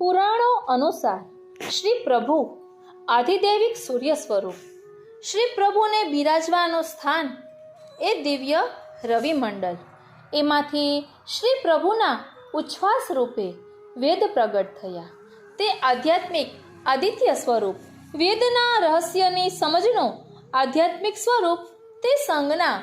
પુરાણો અનુસાર શ્રી પ્રભુ આધિદૈવિક સૂર્ય સ્વરૂપ. શ્રી પ્રભુને બિરાજવાનું સ્થાન એ દિવ્ય રવિમંડળ. એમાંથી શ્રી પ્રભુના ઉચ્છ્વાસ રૂપે વેદ પ્રગટ થયા. તે આધ્યાત્મિક આદિત્ય સ્વરૂપ, વેદના રહસ્યની સમજનું આધ્યાત્મિક સ્વરૂપ. તે સંજ્ઞા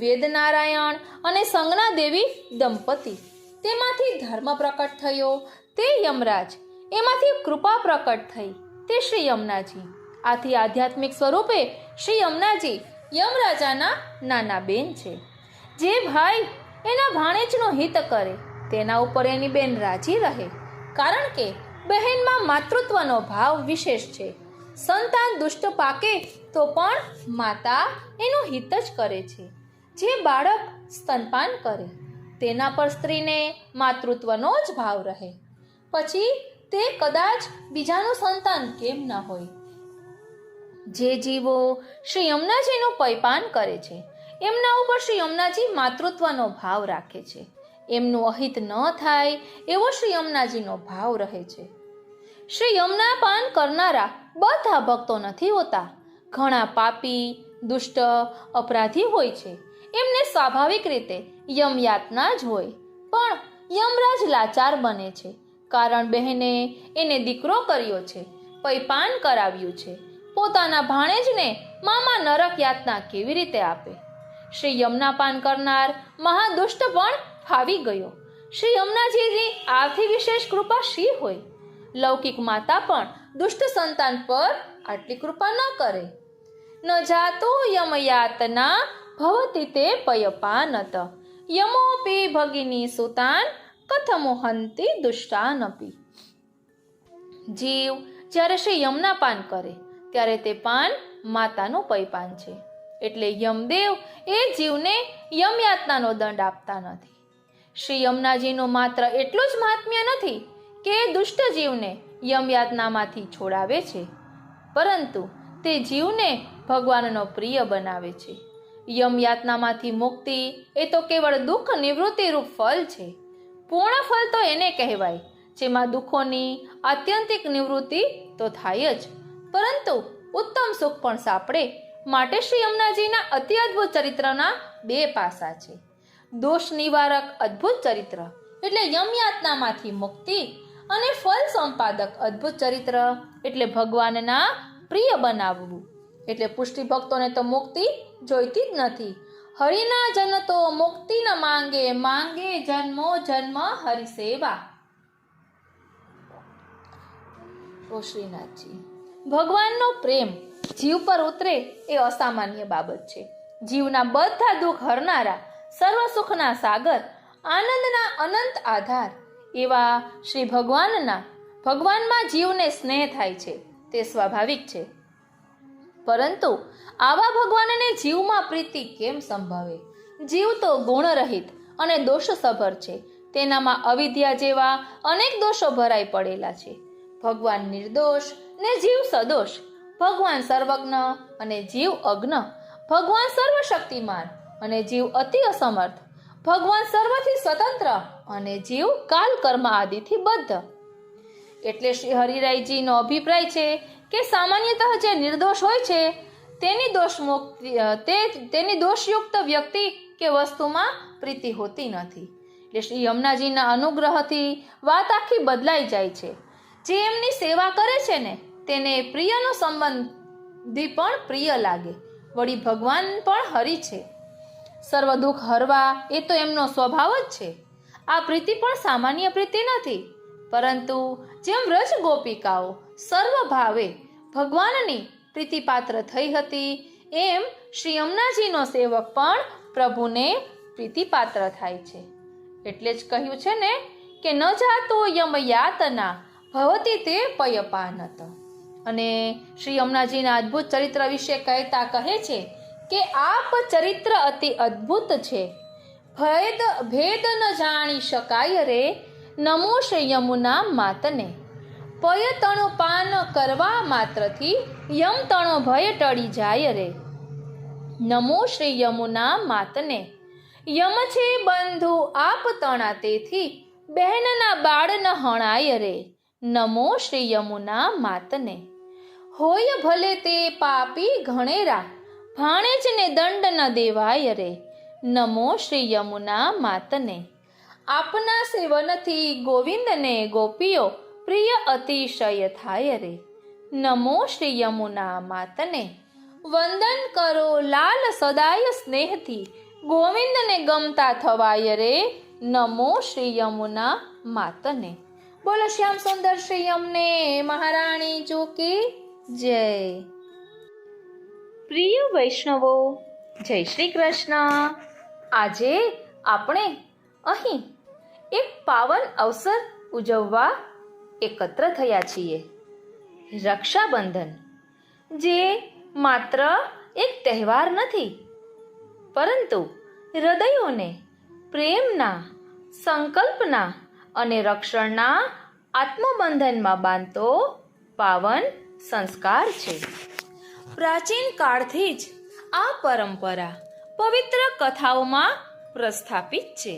વેદનારાયણ અને સંજ્ઞા દેવી દંપતી. તેમાંથી ધર્મ પ્રકટ થયો તે યમરાજ, એમાંથી કૃપા પ્રકટ થઈ તે શ્રી યમુનાજી. આથી આધ્યાત્મિક સ્વરૂપે શ્રી યમુનાજી યમરાજાના નાના બેન છે. જે ભાઈ એના ભાણેજનું હિત કરે તેના ઉપર એની બેન રાજી રહે, કારણ કે બહેનમાં માતૃત્વનો ભાવ વિશેષ છે. સંતાન દુષ્ટ પાકે તો પણ માતા એનું હિત જ કરે છે. જે બાળક સ્તનપાન કરે તેના પર સ્ત્રીને માતૃત્વનો જ ભાવ રહે, પછી તે કદાચ બીજાનું સંતાન કેમ ન હોય. જે જીવો શ્રી યમુનાજીનું પૈપાન કરે છે એમના ઉપર શ્રી યમુનાજી માતૃત્વનો ભાવ રાખે છે. એમનું અહિત ન થાય એવો શ્રી યમુનાજીનો ભાવ રહે છે. શ્રી યમુના પાન કરનારા બધા ભક્તો નથી હોતા. ઘણા પાપી, દુષ્ટ, અપરાધી હોય છે. એમને સ્વાભાવિક રીતે યમયાતના જ હોય, પણ યમરાજ લાચાર બને છે, કારણ બહેને એને દીકરો કર્યો છે, પૈપાન કરાવ્યું છે. પોતાના ભાણેજને મામા નરક યાતના કેવી રીતે આપે? શ્રી યમુના પાન કરનાર મહાદુષ્ટ પણ ફાવી ગયો. શ્રી યમુનાજીની આથી વિશેષ કૃપા શી હોય? લૌકિક માતા પણ દુષ્ટ સંતાન પર આટલી કૃપા ન કરે. ન જાતો યમયાતના ભવતિ તે પયપાનત યમોપી ભગિની સુતાન કથમોહંતિ દુષ્ટાનપી. જીવ જ્યારે શ્રી યમુના પાન કરે ત્યારે તે પાન માતાનું પૈપાન છે. એટલે યમદેવ એ જીવને યમયાતનાનો દંડ આપતા નથી. શ્રી યમુનાજીનું માત્ર એટલું જ મહાત્મ્ય નથી કે દુષ્ટ જીવને યમયાતનામાંથી છોડાવે છે, પરંતુ તે જીવને ભગવાનનો પ્રિય બનાવે છે. યમયાતનામાંથી મુક્તિ એ તો કેવળ દુઃખ નિવૃત્તિ રૂપ ફળ છે. પૂર્ણ ફળ તો એને કહેવાય જેમાં દુઃખોની આત્યંતિક નિવૃત્તિ તો થાય જ, પરંતુ ઉત્તમ સુખ પણ સાંપડે. માટે શ્રી યમુનાજીના અતિ અદ્ભુત ચરિત્રના બે પાસા છે. દોષ નિવારક અદ્ભુત ચરિત્ર એટલે યમયાતનામાંથી મુક્તિ, અને ફલ સંપાદક અદ્ભુત ચરિત્ર એટલે ભગવાનના પ્રિય બનાવવું. એટલે પુષ્ટિ ભક્તોને તો મુક્તિ જોઈતી જ નથી. હરિના જન તો મુક્તિ ન માંગે, માંગે જન્મો જન્મ હરિ સેવા. ઓ શ્રીનાથજી, ભગવાનનો પ્રેમ જીવ પર ઉતરે એ અસામાન્ય બાબત છે. જીવના બધા દુઃખ હરનારા, સર્વ સુખના સાગર, આનંદના અનંત આધાર એવા શ્રી ભગવાનમાં જીવને સ્નેહ થાય છે તે સ્વાભાવિક છે. પરંતુ આવા ભગવાનને જીવમાં પ્રીતિ કેમ સંભવે? જીવ તો ગુણરહિત અને દોષસભર છે. તેનામાં અવિદ્યા જેવા અનેક દોષો ભરાઈ પડેલા છે. ભગવાન નિર્દોષ ને જીવ સદોષ. ભગવાન સર્વજ્ઞ અને જીવ અજ્ઞ. ભગવાન સર્વશક્તિમાન અને જીવ અતિ અસમર્થ. ભગવાન સર્વથી સ્વતંત્ર અને જીવ કાલ કર્મ આદિથી બદ્ધ. એટલે શ્રી હરિરાયજીનો અભિપ્રાય છે કે સામાન્યતઃ જે નિર્દોષ હોય છે તેની દોષયુક્ત વ્યક્તિ કે વસ્તુમાં પ્રીતિ હોતી નથી. એટલે શ્રી યમુનાજીના અનુગ્રહથી વાત આખી બદલાઈ જાય છે. જે એમની સેવા કરે છે ને તેને પ્રિયનો સંબંધી પણ પ્રિય લાગે. વળી ભગવાન પણ હરિ છે. સર્વ દુઃખ હરવા એ તો એમનો સ્વભાવ જ છે. આ પ્રીતિ પણ સામાન્ય પ્રીતિ નથી, પરંતુ જેમ વ્રજ ગોપિકાઓ સર્વ ભાવે ભગવાનની પ્રીતિપાત્ર થઈ હતી, એમ શ્રી યમુનાજીનો સેવક પણ પ્રભુને પ્રીતિપાત્ર થાય છે. એટલે જ કહ્યું છે ને કે ન જાતો યમયાતના ભવતિ તે પયપાનત. અને શ્રી યમુનાજીના અદ્ભુત ચરિત્ર વિશે કહેતા કહે છે કે આપ ચરિત્ર અતિ અદ્ભુત છે. ભેદ ન જાણી શકાય રે, નમો શ્રી યમુના માતને. પય તણું પાન કરવા માત્રથી યમ તણો ભય ટળી જાય રે. નમો શ્રી યમુના માતને. યમ છે બંધુ આપ તણા તેથી બહેનના બાળ ન હણાય રે, નમો શ્રી યમુના માતને. હોય ભલે તે પાપી ઘણેરા, ભાણેજને દંડ ન દેવાય રે, નમો શ્રી યમુના માતને. આપના સેવનથી ગોવિંદને ગોપીઓ પ્રિય અતિશય થાય રે, નમો શ્રી યમુના માતને. વંદન કરો લાલ સદાય સ્નેહથી, ગોવિંદને ગમતા થવાય રે, નમો શ્રી યમુના માતને. બોલો શ્યામ સુંદર શ્રી યમને મહારાણી જોકી જય. પ્રિય વૈષ્ણવો, જય શ્રી કૃષ્ણ. આજે આપણે અહીં એક પાવન અવસર ઉજવવા એકત્ર થયા છીએ, રક્ષાબંધન, જે માત્ર એક તહેવાર નથી, પરંતુ હૃદયોને પ્રેમના, સંકલ્પના અને રક્ષણના આત્મબંધનમાં બાંધતો પાવન સંસ્કાર છે. પ્રાચીન કાળથી જ આ પરંપરા પવિત્ર કથાઓમાં પ્રસ્થાપિત છે.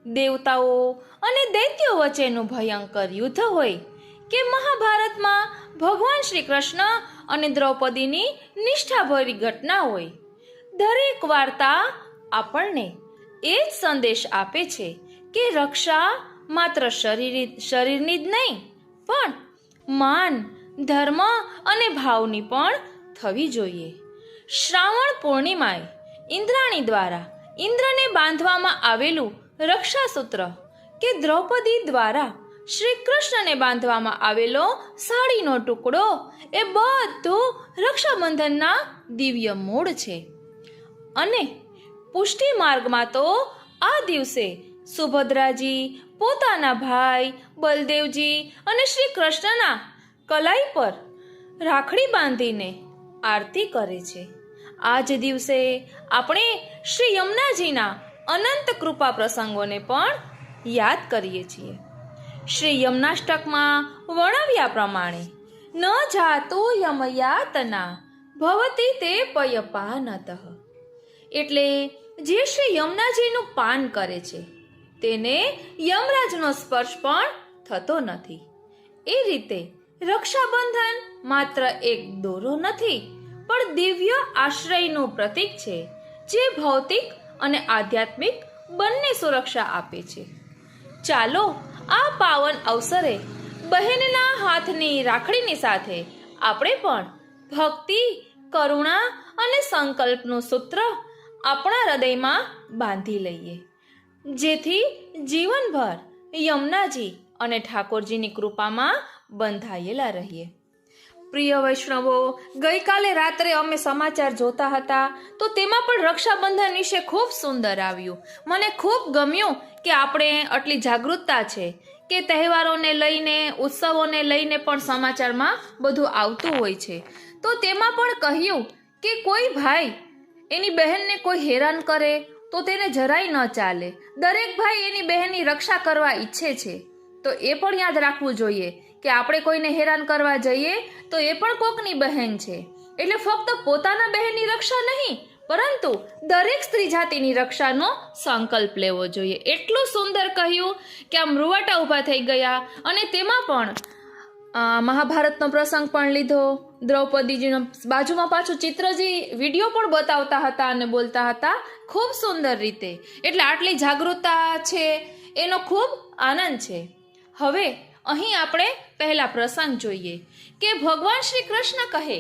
દેવતાઓ અને દૈત્યો વચ્ચેનું ભયંકર યુદ્ધ હોય કે મહાભારતમાં ભગવાન શ્રી કૃષ્ણ અને દ્રૌપદીની નિષ્ઠાભરી ઘટના હોય, દરેક વાર્તા આપણને એ જ સંદેશ આપે છે કે રક્ષા માત્ર શરીરની જ નહીં, પણ માન, ધર્મ અને ભાવની પણ થવી જોઈએ. શ્રાવણ પૂર્ણિમાએ ઇન્દ્રાણી દ્વારા ઇન્દ્રને બાંધવામાં આવેલું રક્ષાસૂત્ર કે દ્રૌપદી દ્વારા શ્રી કૃષ્ણને બાંધવામાં આવેલો સાડીનો ટુકડો એ બધું રક્ષાબંધનના દિવ્ય મૂળ છે. અને પુષ્ટિ માર્ગમાં તો આ દિવસે સુભદ્રાજી પોતાના ભાઈ બલદેવજી અને શ્રી કૃષ્ણના કલાઈ પર રાખડી બાંધીને આરતી કરે છે. આ જ દિવસે આપણે શ્રી યમુનાજીના અનંત કૃપા પ્રસંગોને પણ યાદ કરીએ છીએ. શ્રી યમનાષ્ટકમાં વર્ણવ્યા પ્રમાણે ન જાતો યમયાતના ભવતી તે પયપાનતઃ, એટલે જે શ્રી યમુનાજીનું પાન કરે છે તેને યમરાજનો સ્પર્શ પણ થતો નથી. એ રીતે રક્ષાબંધન માત્ર એક દોરો નથી, પણ દિવ્ય આશ્રયનું પ્રતીક છે, જે ભૌતિક અને આધ્યાત્મિક બંને સુરક્ષા આપે છે. ચાલો આ પાવન અવસરે બહેનના હાથની રાખડીની સાથે આપણે પણ ભક્તિ, કરુણા અને સંકલ્પનું સૂત્ર આપણા હૃદયમાં બાંધી લઈએ, જેથી જીવનભર યમુનાજી અને ઠાકોરજીની કૃપામાં બંધાયેલા રહીએ. પ્રિય વૈષ્ણવો, ગઈકાલે રાત્રે અમે સમાચાર જોતા હતા તો તેમાં પણ રક્ષાબંધન વિશે ખૂબ સુંદર આવ્યું. મને ખૂબ ગમ્યું કે આપણે આટલી જાગૃતતા છે કે તહેવારોને લઈને, ઉત્સવોને લઈને પણ સમાચારમાં બધું આવતું હોય છે. તો તેમાં પણ કહ્યું કે કોઈ ભાઈ એની બહેનને કોઈ હેરાન કરે તો તેને જરાય ન ચાલે. દરેક ભાઈ એની બહેનની રક્ષા કરવા ઈચ્છે છે, તો એ પણ યાદ રાખવું જોઈએ કે આપણે કોઈને હેરાન કરવા જઈએ તો એ પણ કોકની બહેન છે. એટલે ફક્ત પોતાના બહેનની રક્ષા નહીં, પરંતુ દરેક સ્ત્રી જાતિની રક્ષાનો સંકલ્પ લેવો જોઈએ. એટલું સુંદર કહ્યું કે આમ રૂવાટા ઊભા થઈ ગયા. અને તેમાં પણ મહાભારતનો પ્રસંગ પણ લીધો. દ્રૌપદીજીનો બાજુમાં પાછું ચિત્રજી વિડીયો પણ બતાવતા હતા અને બોલતા હતા ખૂબ સુંદર રીતે. એટલે આટલી જાગૃતતા છે એનો ખૂબ આનંદ છે. હવે અહીં આપણે પહેલા પ્રસંગ જોઈએ કે ભગવાન શ્રી કૃષ્ણ કહે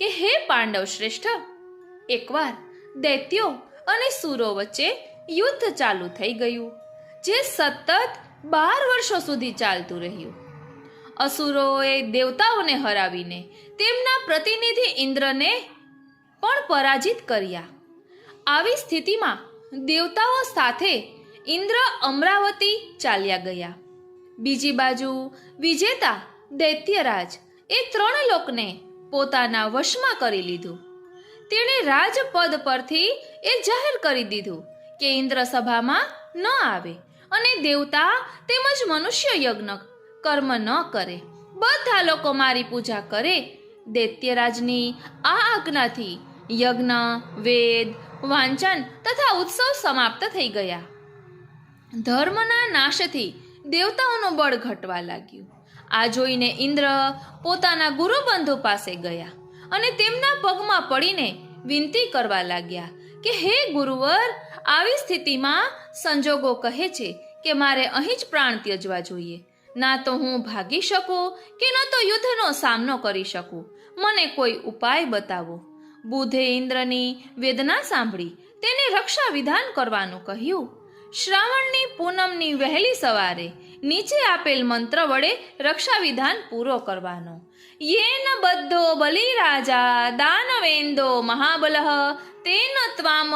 કે હે પાંડવ શ્રેષ્ઠ, એકવાર દૈત્યો અને સુરો વચ્ચે યુદ્ધ ચાલુ થઈ ગયું, જે સતત 12 વર્ષો સુધી ચાલતું રહ્યું. અસુરોએ દેવતાઓને હરાવીને તેમના પ્રતિનિધિ ઇન્દ્રને પણ પરાજિત કર્યા. આવી સ્થિતિમાં દેવતાઓ સાથે ઇન્દ્ર અમરાવતી ચાલ્યા ગયા. બીજી બાજુ વિજેતા દૈત્યરાજ એ 3 લોકને પોતાના વશમાં કરી લીધું. તેણે રાજપદ પરથી એ જાહેર કરી દીધું કે ઇન્દ્ર સભામાં ન આવે અને દેવતા તેમજ મનુષ્ય યજ્ઞ કર્મ ન કરે, બધા લોકો મારી પૂજા કરે. દૈત્યરાજની આ આજ્ઞાથી યજ્ઞ, વેદ, વાંચન તથા ઉત્સવ સમાપ્ત થઈ ગયા. ધર્મના નાશથી દેવતાઓનું બળ ઘટવા લાગ્યું. આ જોઈને ઇન્દ્ર પોતાના ગુરુબંધુ પાસે ગયા અને તેમના પગમાં પડીને વિનંતી કરવા લાગ્યા કે હે ગુરુવર, આવી સ્થિતિમાં સંજોગો કહે છે કે મારે અહીં જ પ્રાણ ત્યજવા જોઈએ. ના તો હું ભાગી શકું કે ન તો યુદ્ધનો સામનો કરી શકું. મને કોઈ ઉપાય બતાવો. બુધે ઇન્દ્રની વેદના સાંભળી તેને રક્ષા વિધાન કરવાનું કહ્યું. શ્રાવણની પૂનમની વહેલી સવારે નીચે આપેલ મંત્ર વડે રક્ષા વિધાન પૂરો કરવાનો. યેન બધ્ધો બલિરાજા દાનવેન્દો મહાબલઃ તેન ત્વામ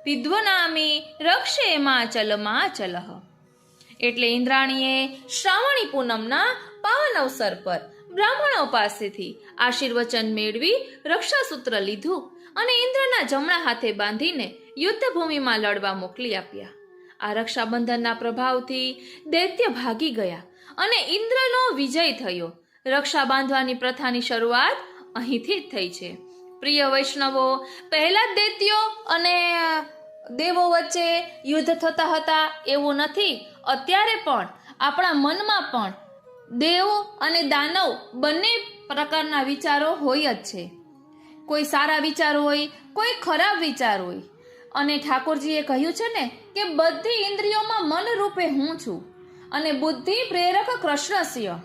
વિદ્વનામી રક્ષેમાચલમાચલઃ. એટલે ઇન્દ્રાણીએ શ્રાવણી પૂનમના પાવન અવસર પર બ્રાહ્મણો પાસેથી આશીર્વચન મેળવી રક્ષાસૂત્ર લીધું અને ઇન્દ્રના જમણા હાથે બાંધીને યુદ્ધભૂમિમાં લડવા મોકલી આપ્યા. આ રક્ષાબંધનના પ્રભાવથી દૈત્ય ભાગી ગયા અને ઇન્દ્રનો વિજય થયો. રક્ષા બાંધવાની પ્રથાની શરૂઆત અહીંથી જ થઈ છે. પ્રિય વૈષ્ણવો, પહેલા જ દૈત્યો અને દેવો વચ્ચે યુદ્ધ થતા હતા એવું નથી. અત્યારે પણ આપણા મનમાં પણ દેવ અને દાનવ બંને પ્રકારના વિચારો હોય જ છે. કોઈ સારા વિચાર હોય, કોઈ ખરાબ વિચાર હોય. અને ઠાકોરજીએ કહ્યું છે ને કે બધી ઇન્દ્રિયોમાં મન રૂપે હું છું અને બુદ્ધિ પ્રેરક કૃષ્ણસ્ય.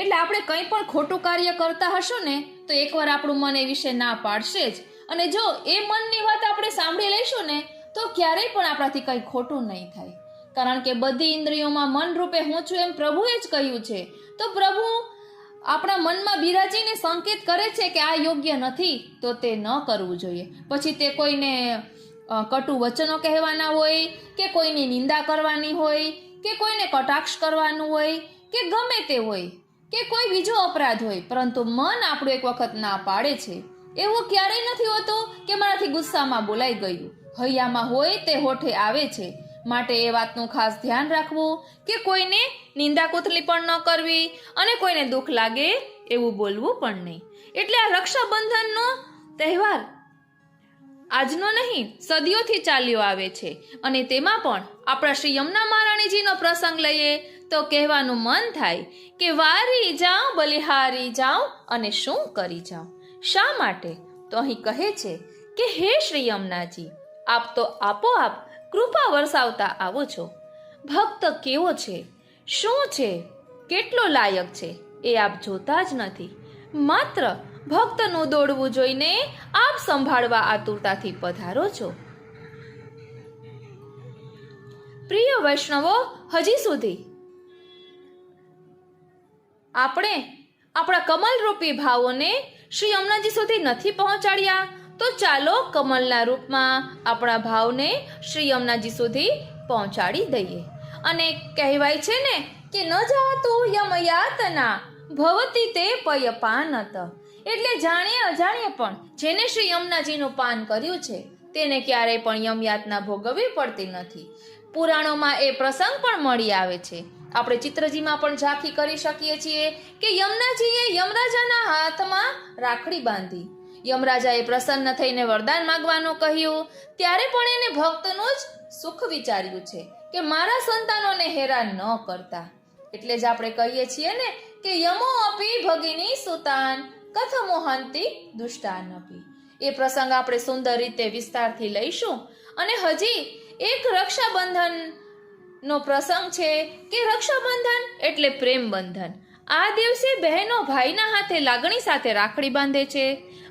એટલે આપણે કંઈ પણ ખોટું કાર્ય કરતા હશું ને તો એકવાર આપણું મન એ વિશે ના પાડશે જ. અને જો એ મનની વાત આપણે સાંભળી લઈશું ને તો ક્યારેય પણ આપણાથી કંઈ ખોટું નહીં થાય. કારણ કે બધી ઇન્દ્રિયોમાં મન રૂપે હું છું એમ પ્રભુએ જ કહ્યું છે. તો પ્રભુ આપણા મનમાં બિરાજીને સંકેત કરે છે કે આ યોગ્ય નથી તો તે ન કરવું જોઈએ. પછી તે કોઈને કટુ વચનો કહેવાના હોય કે કોઈની નિંદા કરવાની હોય કે કોઈને કટાક્ષ કરવાનું હોય કે ગમે તે હોય કે કોઈ બીજો અપરાધ હોય, પરંતુ મન આપણું એક વખત ના પાડે છે. એવું ક્યારેય નથી હોતું કે મારાથી ગુસ્સામાં બોલાઈ ગયું. હૈયામાં હોય તે હોઠે આવે છે. માટે એ વાતનું ખાસ ધ્યાન રાખવું કે કોઈને નિંદા કુથલી પણ ન કરવી અને કોઈને દુઃખ લાગે એવું બોલવું પણ નહીં. એટલે આ રક્ષાબંધનનો તહેવાર આજનો નહીં, સદીઓથી ચાલ્યો આવે છે. અને તેમાં પણ આપણા શ્રી યમુના મહારાણીજીનો પ્રસંગ લઈએ તો કહેવાનું મન થાય કે વારી જાઉં બલિહારી જાઉં અને શું કરી જાઉં. શા માટે? તો અહીં કહે છે કે હે શ્રી યમુનાજી, આપ તો આપોઆપ કૃપા વરસાવતા આવો છો. ભક્ત કેવો છે, શું છે, કેટલો લાયક છે એ આપ જોતા જ નથી. માત્ર ભક્તનું દોડવું જોઈને આપ સંભાળવા આતુરતાથી પધારો છો. પ્રિય વૈષ્ણવો, હજી સુધી આપણે આપણા કમલરૂપી ભાવોને શ્રી યમુનાજી સુધી નથી પહોંચાડ્યા તો ચાલો કમલના રૂપમાં આપણા ભાવને શ્રી યમુનાજી સુધી પહોંચાડી દઈએ. અને કહેવાય છે ને કે ન જાતું યમ યાતના ભવતી તે પય પાનત. એટલે જાણીએ અજાણીએ પણ જેને શ્રી યમુનાજીનું પાન કર્યું છે તેને ક્યારેય પણ યમ યાતના ભોગવવી પડતી નથી. પુરાણોમાં એ પ્રસંગ પણ મળી આવે છે. આપણે ચિત્રજીમાં પણ ઝાંખી કરી શકીએ છીએ કે યમુનાજીએ યમરાજાના હાથમાં રાખડી બાંધી. યમરાજાએ પ્રસન્ન થઈને વરદાન માંગવાનું કહ્યું ત્યારે પણ એને ભક્તનું જ સુખ વિચાર્યું છે કે મારા સંતાનોને હેરાન ન કરતા. એટલે જ આપણે કહીએ છીએ ને કે યમો અપી ભગિની સુતાન કથમોહંતી દુષ્ટાનપી. એ પ્રસંગ આપણે સુંદર રીતે વિસ્તારથી લઈશું. અને હજી એક રક્ષાબંધન નો પ્રસંગ છે કે રક્ષાબંધન એટલે પ્રેમ બંધન. આ દિવસે બહેનો ભાઈના હાથે લાગણી સાથે રાખડી બાંધે છે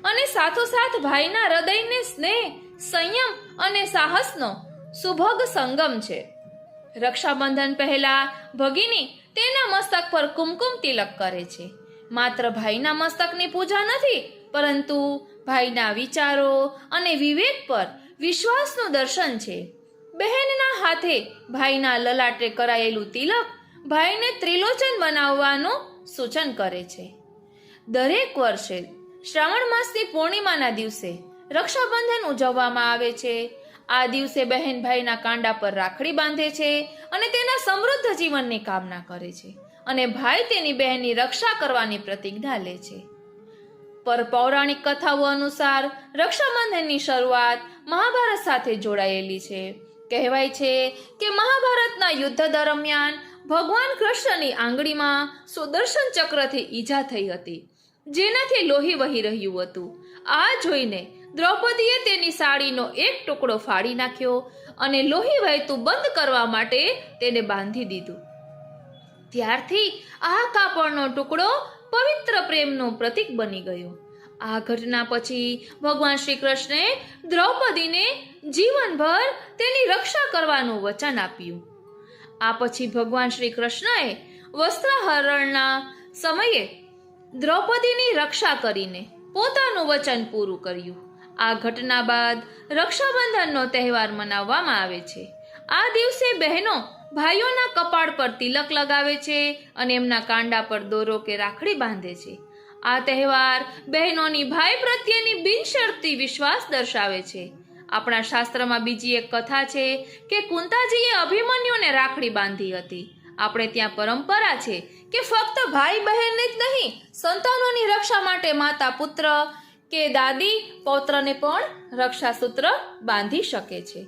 અને સાથોસાથ ભાઈના હૃદયને સ્નેહ, સંયમ અને સાહસનો સુભગ સંગમ છે. રક્ષાબંધન પહેલા ભગિની તેના મસ્તક પર કુમકુમ તિલક કરે છે. માત્ર ભાઈના મસ્તકની પૂજા નથી, પરંતુ ભાઈના વિચારો અને વિવેક પર વિશ્વાસનું દર્શન છે. બહેનના હાથે ભાઈના લલાટે કરાયેલું તિલક ભાઈને ત્રિલોચન બનાવવાનું સૂચન કરે છે. દરેક વર્ષે શ્રાવણ માસની પૂર્ણિમાના દિવસે રક્ષાબંધન ઉજવવામાં આવે છે. આ દિવસે બહેન ભાઈના કાંડા પર રાખડી બાંધે છે અને તેના સમૃદ્ધ જીવનની કામના કરે છે અને ભાઈ તેની બહેનની રક્ષા કરવાની પ્રતિજ્ઞા લે છે. પર પૌરાણિક કથાઓ અનુસાર રક્ષાબંધનની શરૂઆત મહાભારત સાથે જોડાયેલી છે. કહેવાય છે કે મહાભારતના યુદ્ધ દરમિયાન ભગવાન કૃષ્ણની આંગળીમાં સુદર્શન ચક્રથી ઈજા થઈ હતી, જેનાથી લોહી વહી રહ્યું હતું. આ જોઈને દ્રૌપદીએ તેની સાડીનો એક ટુકડો ફાડી નાખ્યો અને લોહી વહેતું બંધ કરવા માટે તેને બાંધી દીધું. ત્યારથી આ કાપડનો ટુકડો પવિત્ર પ્રેમનું પ્રતીક બની ગયો. આ ઘટના પછી ભગવાન શ્રી કૃષ્ણે દ્રૌપદીને જીવનભર તેની રક્ષા કરવાનું વચન આપ્યું. આ પછી ભગવાન શ્રી કૃષ્ણએ વસ્ત્રાહરણના સમયે દ્રૌપદીની રક્ષા કરીને પોતાનું વચન પૂરું કર્યું. આ ઘટના બાદ રક્ષાબંધનનો તહેવાર મનાવવામાં આવે છે. આ દિવસે બહેનો ભાઈઓના કપાળ પર તિલક લગાવે છે અને એમના કાંડા પર દોરો કે રાખડી બાંધે છે. આ તહેવાર બહેનોની ભાઈ પ્રત્યેની બિનશરતી વિશ્વાસ દર્શાવે છે. આપણા શાસ્ત્રમાં બીજી એક કથા છે કે કુંતાજીએ અભિમન્યુને રાખડી બાંધી હતી. આપણે ત્યાં પરંપરા છે કે ફક્ત ભાઈ બહેનને જ નહીં, સંતાનોની રક્ષા માટે માતા પુત્ર કે દાદી પૌત્રને પણ રક્ષાસૂત્ર બાંધી શકે છે.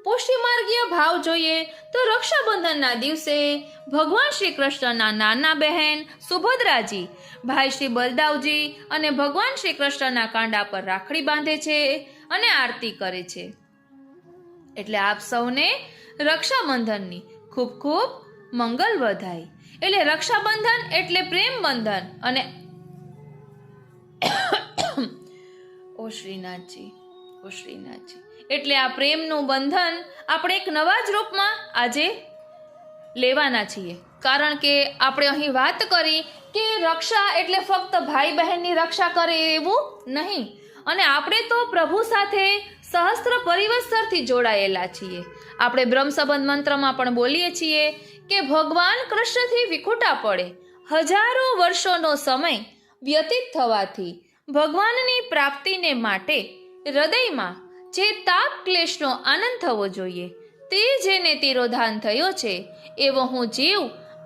પુષ્ટિમાર્ગીય ભાવ જોઈએ તો રક્ષાબંધનના દિવસે ભગવાન શ્રી કૃષ્ણના નાના બહેન સુભદ્રાજી ભાઈ શ્રી બલદાવજી અને ભગવાન શ્રી કૃષ્ણના કાંડા પર રાખડી બાંધે છે અને આરતી કરે છે. એટલે આપ સૌને રક્ષાબંધનની ખૂબ ખૂબ મંગલ વધાય. એટલે રક્ષાબંધન એટલે પ્રેમ બંધન અને ઓ શ્રીનાથજી એટલે આ પ્રેમનું બંધન આપણે એક નવા જ રૂપમાં આજે લેવાના છીએ. કારણ કે આપણે અહીં વાત કરી કે રક્ષા એટલે ફક્ત ભાઈ બહેનની રક્ષા કરે એવું નહીં, અને આપણે તો પ્રભુ સાથે સહસ્ત્ર પરિવત્સરથી જોડાયેલા છીએ. આપણે બ્રહ્મ સંબંધ મંત્રમાં પણ બોલીએ છીએ કે ભગવાન કૃષ્ણથી વિખૂટા પડે હજારો વર્ષોનો સમય વ્યતીત થવાથી ભગવાનની પ્રાપ્તિને માટે હૃદયમાં જે તાપ ક્લેશનો આનંદ થવો જોઈએ તે જેને તિરોધાન થયો છે એવો હું જીવ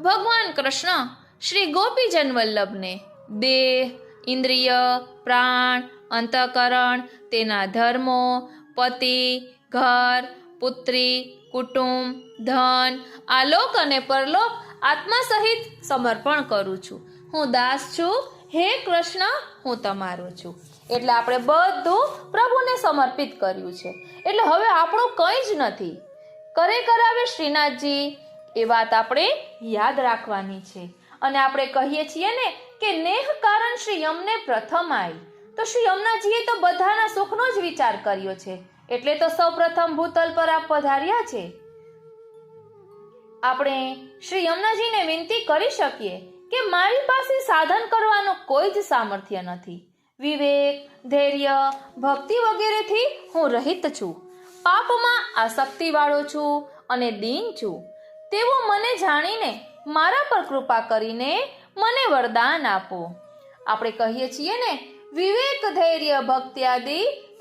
ભગવાન કૃષ્ણ શ્રી ગોપીજન વલ્લભને દેહ, ઇન્દ્રિય, પ્રાણ, અંતઃકરણ, તેના ધર્મો, પતિ, ઘર, પુત્રી, કુટુંબ, ધન, આલોક અને પરલોક આત્મા સહિત સમર્પણ કરું છું. હું દાસ છું, હે કૃષ્ણ હું તમારો છું. એટલે આપણે બધું પ્રભુને સમર્પિત કર્યું છે. એટલે હવે આપણું કંઈ જ નથી. કરે કરાવે શ્રીનાથજી, એ વાત આપણે યાદ રાખવાની છે. અને આપણે કહીએ છીએ ને કે નેહ કારણ શ્રી યમને પ્રથમ આઈ. તો શ્રી યમુનાજીએ તો બધાના સુખનો જ વિચાર કર્યો છે, એટલે તો સૌ પ્રથમ ભૂતલ પર આપ પધાર્યા છે. આપણે શ્રી યમુનાજીને વિનંતી કરી શકીએ કે મારી પાસે સાધન કરવાનો કોઈ જ સામર્થ્ય નથી. વિવેક, ધૈર્ય, ભક્તિ વગેરેથી હું રહિત છું. પાપમાં આસક્તિવાળો છું અને દીન છું. તેવું મને જાણીને મારા પર કૃપા કરીને મને વરદાન આપો. આપણે કહીએ છીએ ને વિવેક, ધૈર્ય, ભક્ત્યાદિ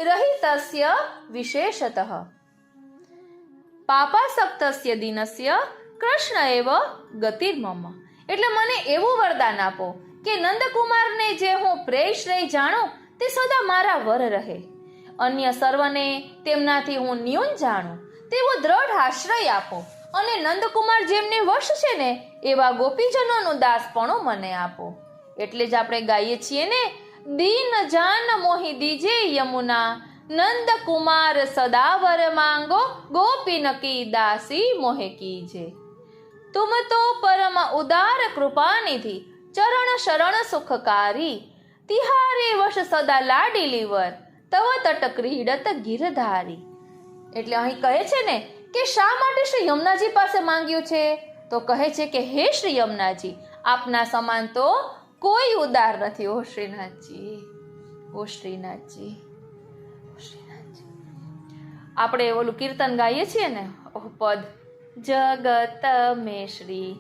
રહિતસ્ય વિશેષતઃ પાપાસક્તસ્ય દીનસ્ય કૃષ્ણ એવ ગતિર્મમ. એટલે મને એવું વરદાન આપો કે નંદકુમારને જે હું પ્રેયશ્રેય જાણું તે સદા મારા વર રહે. અન્ય સર્વને તેમનાથી હું ન્યૂન જાણું તેવો દ્રઢ આશ્રય આપો. અને નંદકુમાર જેમને વશ છે ને એવા ગોપીજનોનું દાસપણું મને આપો. એટલે જ આપણે ગાઈએ છીએ ને દીન જાન મોહી દીજે યમુના, નંદ કુમાર સદાવર માંગો, ગોપીન કી દાસી મોહે કીજે. તુમ તો પરમ ઉદાર કૃપા નિધિ, ચરણ શરણ સુખકારી, તિહારે વશ સદા લાડીલી વર, તવ તટ ક્રીડત ગિરધારી. એટલે અહીં કહે છે ને કે શા માટે શ્રી યમુનાજી પાસે માંગ્યું છે? તો કહે છે કે હે શ્રી યમુનાજી, આપના સમાન તો કોઈ ઉદાર નથી. ઓ શ્રીનાથજી, ઓ શ્રીનાથજી, ઓ શ્રીનાથજી. આપણે ઓલું કીર્તન ગાઈએ છીએ ને, ઓહ પદ, જગત મેં શ્રી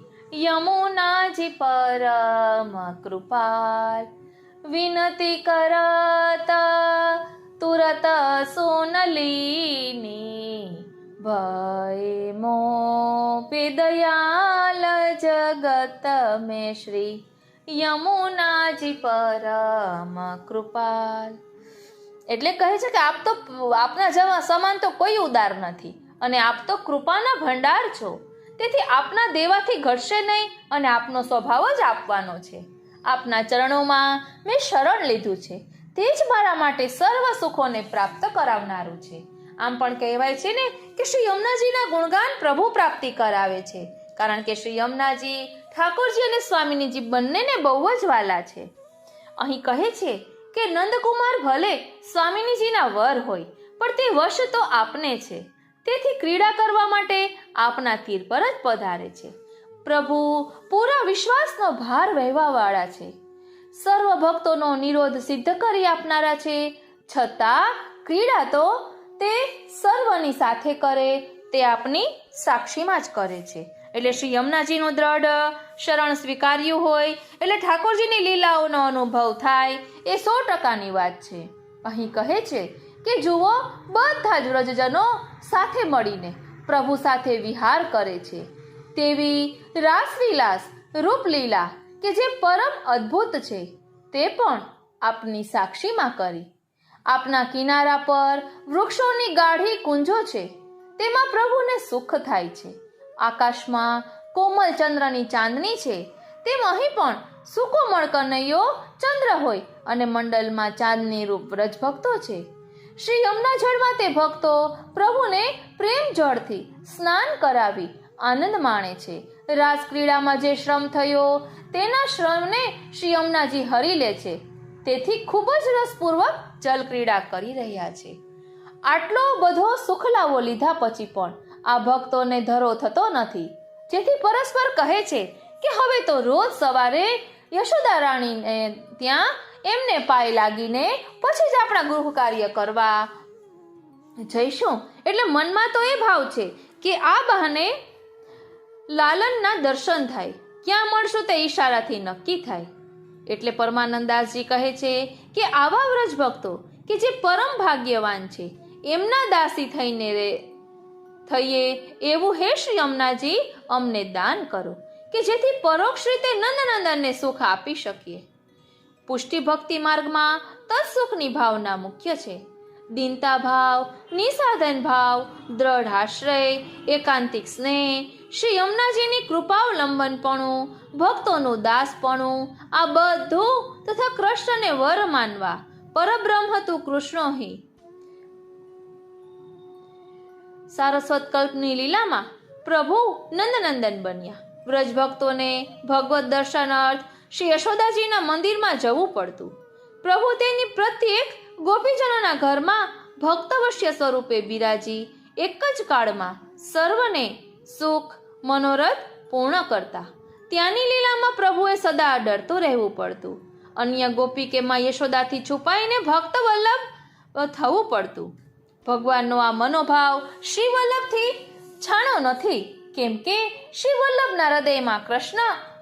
યમુનાજી પરમ કૃપાલ, વિનતી કરત તુરત સોનલીની, ભય મો દયાલ જગત મેં શ્રી યમુનાજી પરમ કૃપાલ. એટલે કહે છે કે આપ તો આપના જેવા સમાન તો કોઈ ઉદાર નથી અને આપ તો કૃપાના ભંડાર છો. તેથી આપના દેવાથી ઘટશે નહીં અને આપનો સ્વભાવ જ આપવાનો છે. આપના ચરણોમાં મેં શરણ લીધું છે, તે જ મારા માટે સર્વ સુખોને પ્રાપ્ત કરાવનારું છે. આમ પણ કહેવાય છે ને કે શ્રી યમુનાજીના ગુણગાન પ્રભુ પ્રાપ્તિ કરાવે છે, કારણ કે શ્રી યમુનાજી ઠાકોરજી અને સ્વામિનીજી બંનેને બહુ જ વાલા છે. અહીં કહે છે કે નંદકુમાર ભલે સ્વામિનીજીના વર હોય, પણ તે વશ તો આપને છે. તેથી ક્રીડા કરવા માટે આપના તીર પર જ પધારે છે. પ્રભુ પૂરા વિશ્વાસનો ભાર વહેવાવાળા છે. સર્વ ભક્તોનો નિરોધ સિદ્ધ કરી આપનારા છે. છતાં ક્રીડા તો તે સર્વની સાથે કરે, તે આપની સાક્ષીમાં જ કરે છે. એટલે શ્રી યમુનાજીનું દ્રઢ શરણ સ્વીકાર્યું હોય એટલે ઠાકોરજીની લીલાઓનો અનુભવ થાય, એ 100%ની વાત છે. અહીં કહે છે કે જુઓ, બધા જ વ્રજજનો સાથે મળીને પ્રભુ સાથે વિહાર કરે છે. તેવી રાસવિલાસ રૂપલીલા કે જે પરમ અદ્ભુત છે, તે પણ આપની સાક્ષીમાં કરી. આપના કિનારા પર વૃક્ષોની ગાઢી કુંજો છે, તેમાં પ્રભુને સુખ થાય છે. આકાશમાં કોમલ ચંદ્રની ચાંદની છે, તેમ અહીં પણ સુકોમળ કનૈયો ચંદ્ર હોય અને મંડલમાં ચાંદની રૂપ વ્રજ ભક્તો છે. શ્રી યમુના જળમાં તે ભક્તો પ્રભુને પ્રેમ જળથી સ્નાન કરાવી આનંદ માણે છે. રાસ ક્રીડામાં જે શ્રમ થયો તેના શ્રમને શ્રી યમુનાજી હરી લે છે. તેથી ખૂબ જ રસપૂર્વક જલ ક્રીડા કરી રહ્યા છે. આટલો બધો સુખલાવો લીધા પછી પણ આ ભક્તોને ધરો થતો નથી, જેથી પરસ્પર કહે છે કે હવે તો રોજ સવારે યશોદા રાણીને ત્યાં એમને પાય લાગીને પછી જ આપણા ગૃહ કાર્ય કરવા જઈશું. એટલે મનમાં તો એ ભાવ છે કે આ બહાને લાલનના દર્શન થાય, ક્યાં મળશું તે ઈશારાથી નક્કી થાય. એટલે પરમાનંદાસજી કહે છે કે આવા વ્રજ ભક્તો કે જે પરમ ભાગ્યવાન છે, એમના દાસી થઈએ એવું હે શ્રી યમુનાજી અમને દાન કરો, કે જેથી પરોક્ષ રીતે નંદનંદનને સુખ આપી શકીએ. પુષ્ટિ ભક્તિ માર્ગમાં તત્સુખની ભાવના મુખ્ય છે. દીનતા ભાવ, નિસાધન ભાવ, દ્રઢ આશ્રય, એકાંતિક સ્નેહ, શ્રી યમુનાજીની કૃપાવલંબનપણું, ભક્તોનું દાસપણું, આ બધું તથા કૃષ્ણને વર માનવા. પરબ્રહ્મ તું કૃષ્ણો હિ. સારસ્વત કલ્પની લીલામાં પ્રભુ નંદનંદન બન્યા. વ્રજ ભક્તોને ભગવત દર્શન અર્થ શ્રી યશોદાજીના મંદિરમાં જવું પડતું. પ્રભુ તેની પ્રત્યેક ગોપીજનોના ઘરમાં ભક્તવશ્ય સ્વરૂપે બિરાજી એક જ કાળમાં સર્વને સુખ મનોરથ પૂર્ણ કરતા. ત્યાંની લીલામાં પ્રભુએ સદા ડરતું રહેવું પડતું. અન્ય ગોપી કે માં યશોદાથી છુપાઈને ભક્ત વલ્લભ થવું પડતું. ભગવાનનો આ મનોભાવ શ્રી વલ્લભથી છાણો નથી, કેમ કે શ્રી વલ્લભના હૃદયમાં કૃષ્ણ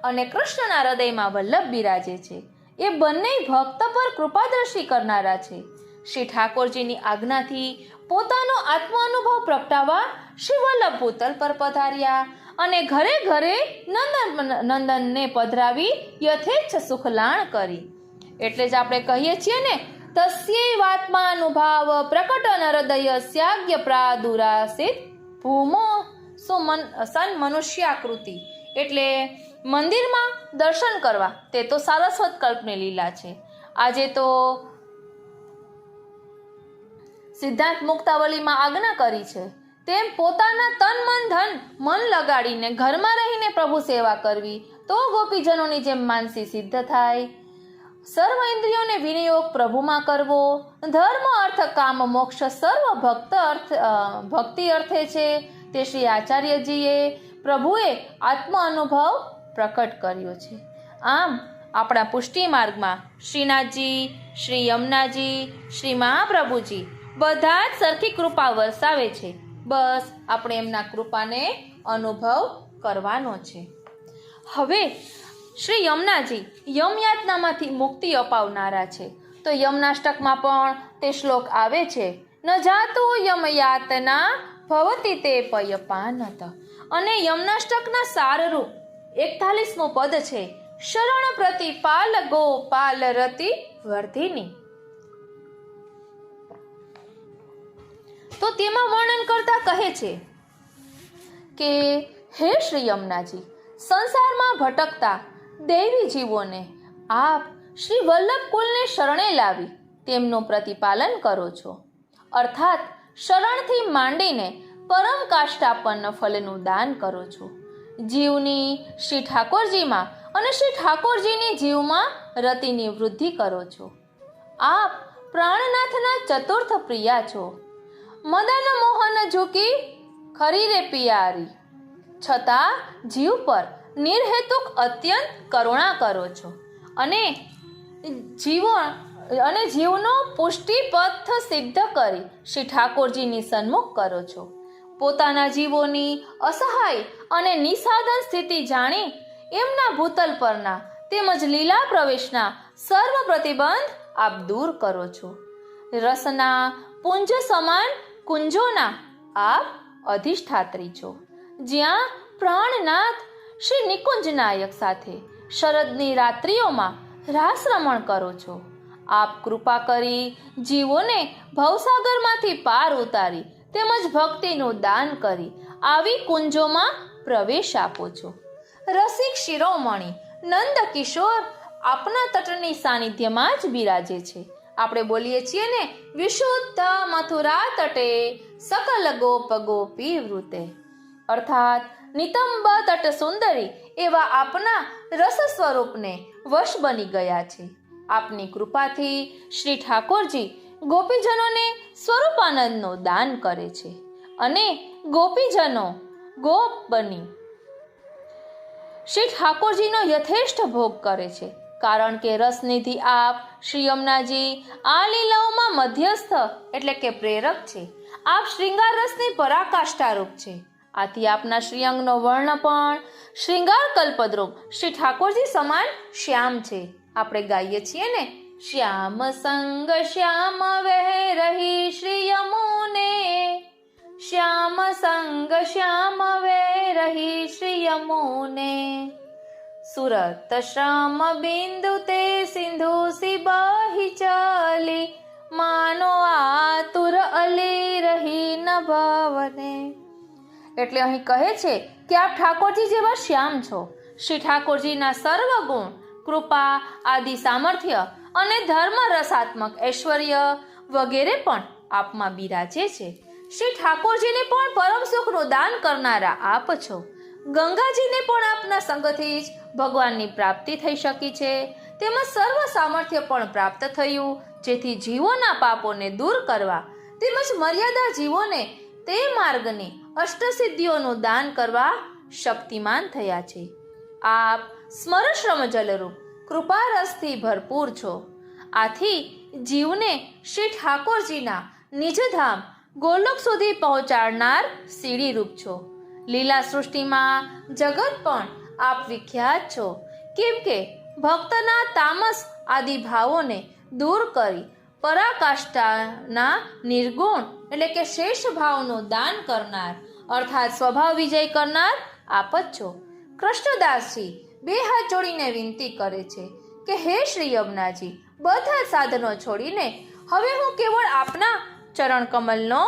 અને કૃષ્ણના હૃદયમાં વલ્લભ બિરાજે છે. એ બંને ભક્ત પર કૃપાદ્રષ્ટિ કરનારા છે. શ્રી ઠાકોરજીની આજ્ઞાથી પોતાનો આત્મ અનુભવ પ્રગટાવવા શ્રી વલ્લભ ભૂતલ પર પધાર્યા અને ઘરે ઘરે નંદનને પધરાવી યથેચ્છ સુખલાણ કરી. એટલે જ આપણે કહીએ છીએ ને, તસ્યૈવાત્માનુભાવ પ્રકટન હૃદય સ્યાગ્ય પ્રાદુરાસિત ભૂમો સન મનુષ્યાકૃતિ. એટલે મંદિરમાં દર્શન કરવા તે તો સારસ્વત કલ્પની લીલા છે. આજે તો સિદ્ધાંત મુક્તાવલીમાં આજ્ઞા કરી છે તેમ પોતાના તન મન ધન મન લગાડીને ઘરમાં રહીને પ્રભુ સેવા કરવી, તો ગોપીજનોની જેમ માનસી સિદ્ધ થાય. સર્વ ઇન્દ્રિયોને વિનિયોગ પ્રભુમાં કરવો. ધર્મ અર્થ કામ મોક્ષ સર્વ ભક્તિ અર્થે છે. તે શ્રી આચાર્યજીએ પ્રભુએ આત્મ અનુભવ પ્રકટ કર્યો છે. આમ આપણા પુષ્ટિ માર્ગમાં શ્રીનાથજી, શ્રી યમુનાજી, શ્રી મહાપ્રભુજી બધા જ સરખી કૃપા વરસાવે છે. બસ આપણે એમના કૃપાને અનુભવ કરવાનો છે. હવે શ્રી યમુનાજી યમયાતનામાંથી મુક્તિ અપાવનારા છે. તો યમનાષ્ટકમાં પણ તે શ્લોક આવે છે, ન જાતો યમયાતના ભવતી તે પયપાનત. અને યમનાષ્ટકના સારરૂપ 41મું પદ છે, શરણ પ્રતિપાલ ગોપાલ રતિ વર્ધિની. તો તેમાં વર્ણન કરતા કહે છે કે હે શ્રી યમુનાજી, સંસારમાં ભટકતા દૈવી જીવોને આપ શ્રી વલ્લભ કુલને શરણે લાવી તેમનું પ્રતિપાલન કરો છો. અર્થાત શરણથી માંડીને પરમ કાષ્ટાપન્ન ફલનું દાન કરો છો. જીવની શ્રી ઠાકોરજીમાં અને શ્રી ઠાકોરજીની જીવમાં રતિની વૃદ્ધિ કરો છો. આપ પ્રાણનાથના ચતુર્થ પ્રિયા છો. મદન મોહન ઝૂકી ખરી રે પિયારી, છતાં જીવ પર નિર્હેતુક અત્યંત કરુણા કરો છો અને જીવનો પુષ્ટિ પથ સિદ્ધ કરી શ્રી ઠાકોરજીની સન્મુખ કરો છો. પોતાના જીવોની અસહાય અને નિસાધન સ્થિતિ જાણી એમના ભૂતલ પરના તેમજ લીલા પ્રવેશના સર્વ પ્રતિબંધ આપ દૂર કરો છો. રસના પુંજ સમાન કુંજોના આપ અધિષ્ઠાત્રી છો. જ્યાં પ્રાણનાથ શ્રી નિકુંજ નાયક સાથે શરદની રાત્રિઓમાં રાસરમણ કરો છો. આપ કૃપા કરી જીવોને ભવસાગરમાંથી પાર ઉતારી તેમજ ભક્તિનું દાન કરી આવી કુંજોમાં પ્રવેશ આપો છો. રસિક શિરોમણી નંદ કિશોર આપના તટની સાનિધ્યમાં જ બિરાજે છે. આપણે બોલીએ છીએ ને, વિશુદ્ધ મથુરા તટે સકલ ગોપ ગોપી વૃતે. અર્થાત નિતંબ તટ સુંદરી એવા આપના રસ સ્વરૂપને વશ બની ગયા છે. આપની કૃપાથી શ્રી ઠાકોરજી ગોપીજનોને સ્વરૂપાનંદનું દાન કરે છે અને ગોપીજનો ગોપ બની શ્રી ઠાકોરજીનો યથેષ્ટ ભોગ કરે છે. કારણ કે રસનિધિ આપ શ્રી યમુનાજી આ લીલાઓમાં મધ્યસ્થ એટલે કે પ્રેરક છે. આપ શ્રૃંગાર રસની પરાકાષ્ઠારૂપ છે. આથી આપના શ્રીઅંગનો વર્ણ પણ શ્રૃંગાર કલ્પદ્રુપ શ્રી ઠાકોરજી સમાન શ્યામ છે. આપણે ગાઈએ છીએ ને, શ્યામ સંગ શ્યામ વહે રહી શ્રી યમુને, શ્યામ સંગ શ્યામ વહે રહી શ્રી યમુને, સુરત શ્યામ બિંદુ તે સિંધુ સી બહી ચાલી, માનો આતુર અલી રહી ન ભવને. એટલે અહીં કહે છે કે આપ ઠાકોરજી જેવા શ્યામ છો. શ્રી ઠાકોરજીના સર્વ ગુણ, કૃપા આદિ સામર્થ્ય અને ધર્મ રસાત્મક ઐશ્વર્ય વગેરે પણ આપમાં બિરાજે છે. શ્રી ઠાકોરજીને પણ પરમ સુખનું દાન કરનારા આપ છો. ગંગાજીને પણ આપના સંગથી જ ભગવાનની પ્રાપ્તિ થઈ શકી છે. તેમજ સર્વ સામર્થ્ય પણ પ્રાપ્ત થયું, જેથી જીવોના પાપોને દૂર કરવા તેમજ મર્યાદા જીવોને તે માર્ગની અષ્ટસિદ્ધિઓનું દાન કરવા શક્તિમાન થયા છે. આપ સ્મરશ્રમ જલરૂપ કૃપારસથી ભરપૂર છો. આથી જીવને શ્રી ઠાકોરજીના નિજધામ ગોલોક સુધી પહોંચાડનાર સીડીરૂપ છો. લીલા સૃષ્ટિમાં જગત પણ આપ વિખ્યાત છો. કેમ કે ભક્તના તામસ આદિ ભાવોને દૂર કરી પરાકાષ્ઠાના નિર્ગુણ એટલે કે શેષ ભાવનું દાન કરનાર અર્થાત સ્વભાવ વિજય કરનાર આપ જ છો. કૃષ્ણદાસજી બે હાથ જોડીને વિનંતી કરે છે કે હે શ્રી યમુનાજી, બધા સાધનો છોડીને હવે હું કેવળ આપના ચરણ કમલનો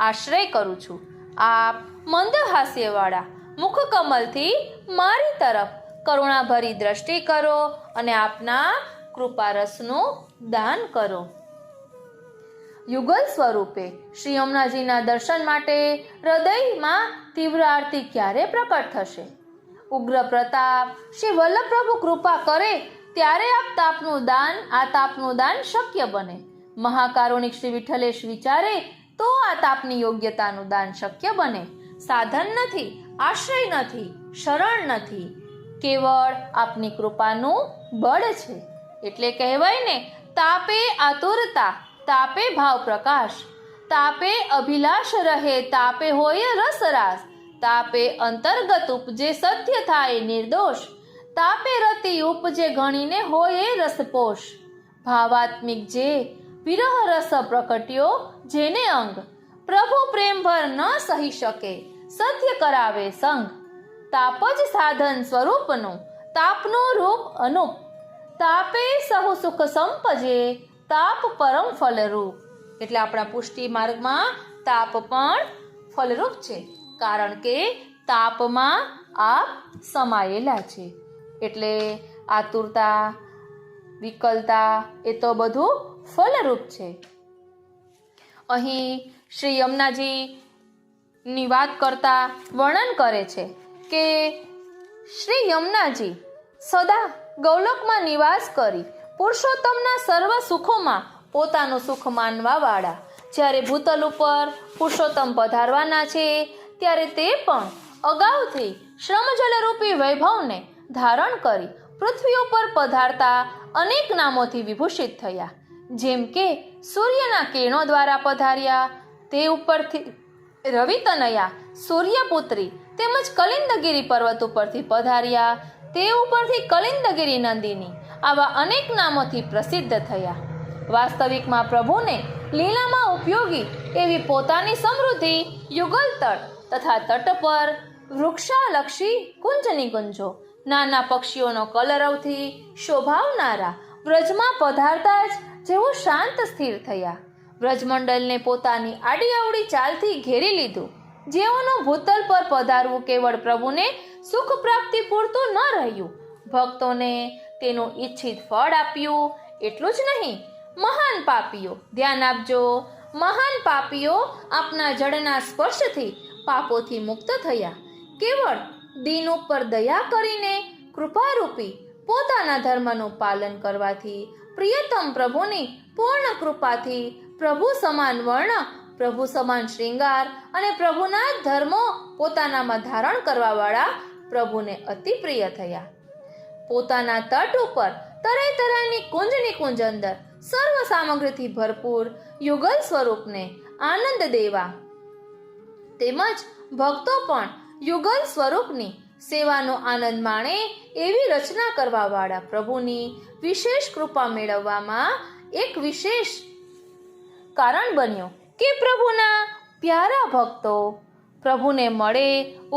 આશ્રય કરું છું. આપ મંદ હાસ્યવાળા મુખ કમલથી મારી તરફ કરુણાભરી દ્રષ્ટિ કરો અને આપના કૃપારસનું દાન કરો. યુગલ સ્વરૂપે શ્રી યમુનાજીના દર્શન માટે હૃદયમાં તીવ્ર આરતી ક્યારે પ્રકટ થશે? ઉગ્ર પ્રતાપ શ્રી વલ્લભ પ્રભુ કૃપા કરે ત્યારે આ તાપનું દાન શક્ય બને. મહાકારુણિક શ્રી વિઠ્ઠલેશ વિચારે તો આ તાપની યોગ્યતાનું દાન શક્ય બને. સાધન નથી, આશ્રય નથી, શરણ નથી, કેવળ આપની કૃપાનું બળ છે. એટલે કહેવાય ને, તાપે આતુરતા, તાપે ભાવ પ્રકાશ, તાપે અભિલાષ રહે, તાપે હોય રસરાસ, તાપે અંતર્ગત ઉપજે સત્ય થાય નિર્દોષ, તાપે રતિ ઉપજે ગણીને હોય રસપોષ. ભાવાત્મિક જે વિરહ રસ પ્રકટ્યો જેને અંગ, પ્રભુ પ્રેમભર ન સહી શકે, સત્ય કરાવે સંગ. તાપ જ સાધન સ્વરૂપનું, તાપનું રૂપ અનુપ, તાપે સહુ સુખ સંપજે, તાપ પરમ ફલરૂપ. એટલે આપણા પુષ્ટિ માર્ગમાં તાપ પણ ફલરૂપ છે. કારણ કે તાપમાં આપ સમાયેલા છે. એટલે આતુરતા, વિકલતા એ તો બધું ફલરૂપ છે. અહીં શ્રી યમુનાજીની વાત કરતા વર્ણન કરે છે કે શ્રી યમુનાજી સદા ગૌલોકમાં નિવાસ કરી પુરુષોત્તમના સર્વ સુખોમાં પોતાનું સુખ માનવા વાળા જ્યારે ભૂતલ ઉપર પુરુષોત્તમ પધારવાના છે ત્યારે તે પણ અગાઉથી શ્રમજલરૂપી વૈભવને ધારણ કરી પૃથ્વી ઉપર પધારતા અનેક નામોથી વિભૂષિત થયા. જેમ કે સૂર્યના કિરણો દ્વારા પધાર્યા, તે ઉપરથી રવિતનયા સૂર્યપુત્રી તેમજ કલિંદગીરી પર્વત ઉપરથી પધાર્યા, તે ઉપરથી કલિંદગીરી નંદિની આવા અનેક નામોથી પ્રસિદ્ધ થયા. વાસ્તવિકમાં પ્રભુને લીલામાં ઉપયોગી એવી પોતાની સમૃદ્ધિ યુગલ તટ તથા તટ પર વૃક્ષાલક્ષી કુંજની કુંજો, નાના પક્ષીઓનો કલરવથી શોભાવનારા વ્રજમાં પધારતા જ જેઓ શાંત સ્થિર થયા. વ્રજમંડળને પોતાની આડી અવળી ચાલથી ઘેરી લીધું. જેઓનું ભૂતલ પર પધારવું કેવળ પ્રભુને સુખ પ્રાપ્તિ પૂરતું ન રહ્યું, ભક્તોને તેનું ઈચ્છિત ફળ આપ્યું. એટલું જ નહીં, મહાન પાપીઓ, ધ્યાન આપજો, મહાન પાપીઓ આપના જળના સ્પર્શથી પાપોથી મુક્ત થયા. કેવળ દીન ઉપર દયા કરીને કૃપારૂપી પોતાના ધર્મનું પાલન કરવાથી, પ્રિયતમ પ્રભુની પૂર્ણ કૃપાથી પ્રભુ સમાન વર્ણ, પ્રભુ સમાન શ્રૃંગાર અને પ્રભુના જ ધર્મો પોતાનામાં ધારણ કરવાવાળા પ્રભુને અતિ પ્રિય થયા. પોતાના તટ ઉપર તરાય તરાયની કુંજની કુંજ અંદર સર્વ સામગ્રીથી ભરપૂર યુગલ સ્વરૂપને આનંદ દેવા તેમજ ભક્તો પણ યુગલ સ્વરૂપની સેવાનો આનંદ માણે એવી રચના કરવાવાળા પ્રભુની વિશેષ કૃપા મેળવવામાં એક વિશેષ કારણ બન્યો કે પ્રભુના પ્યારા ભક્તો પ્રભુને મળે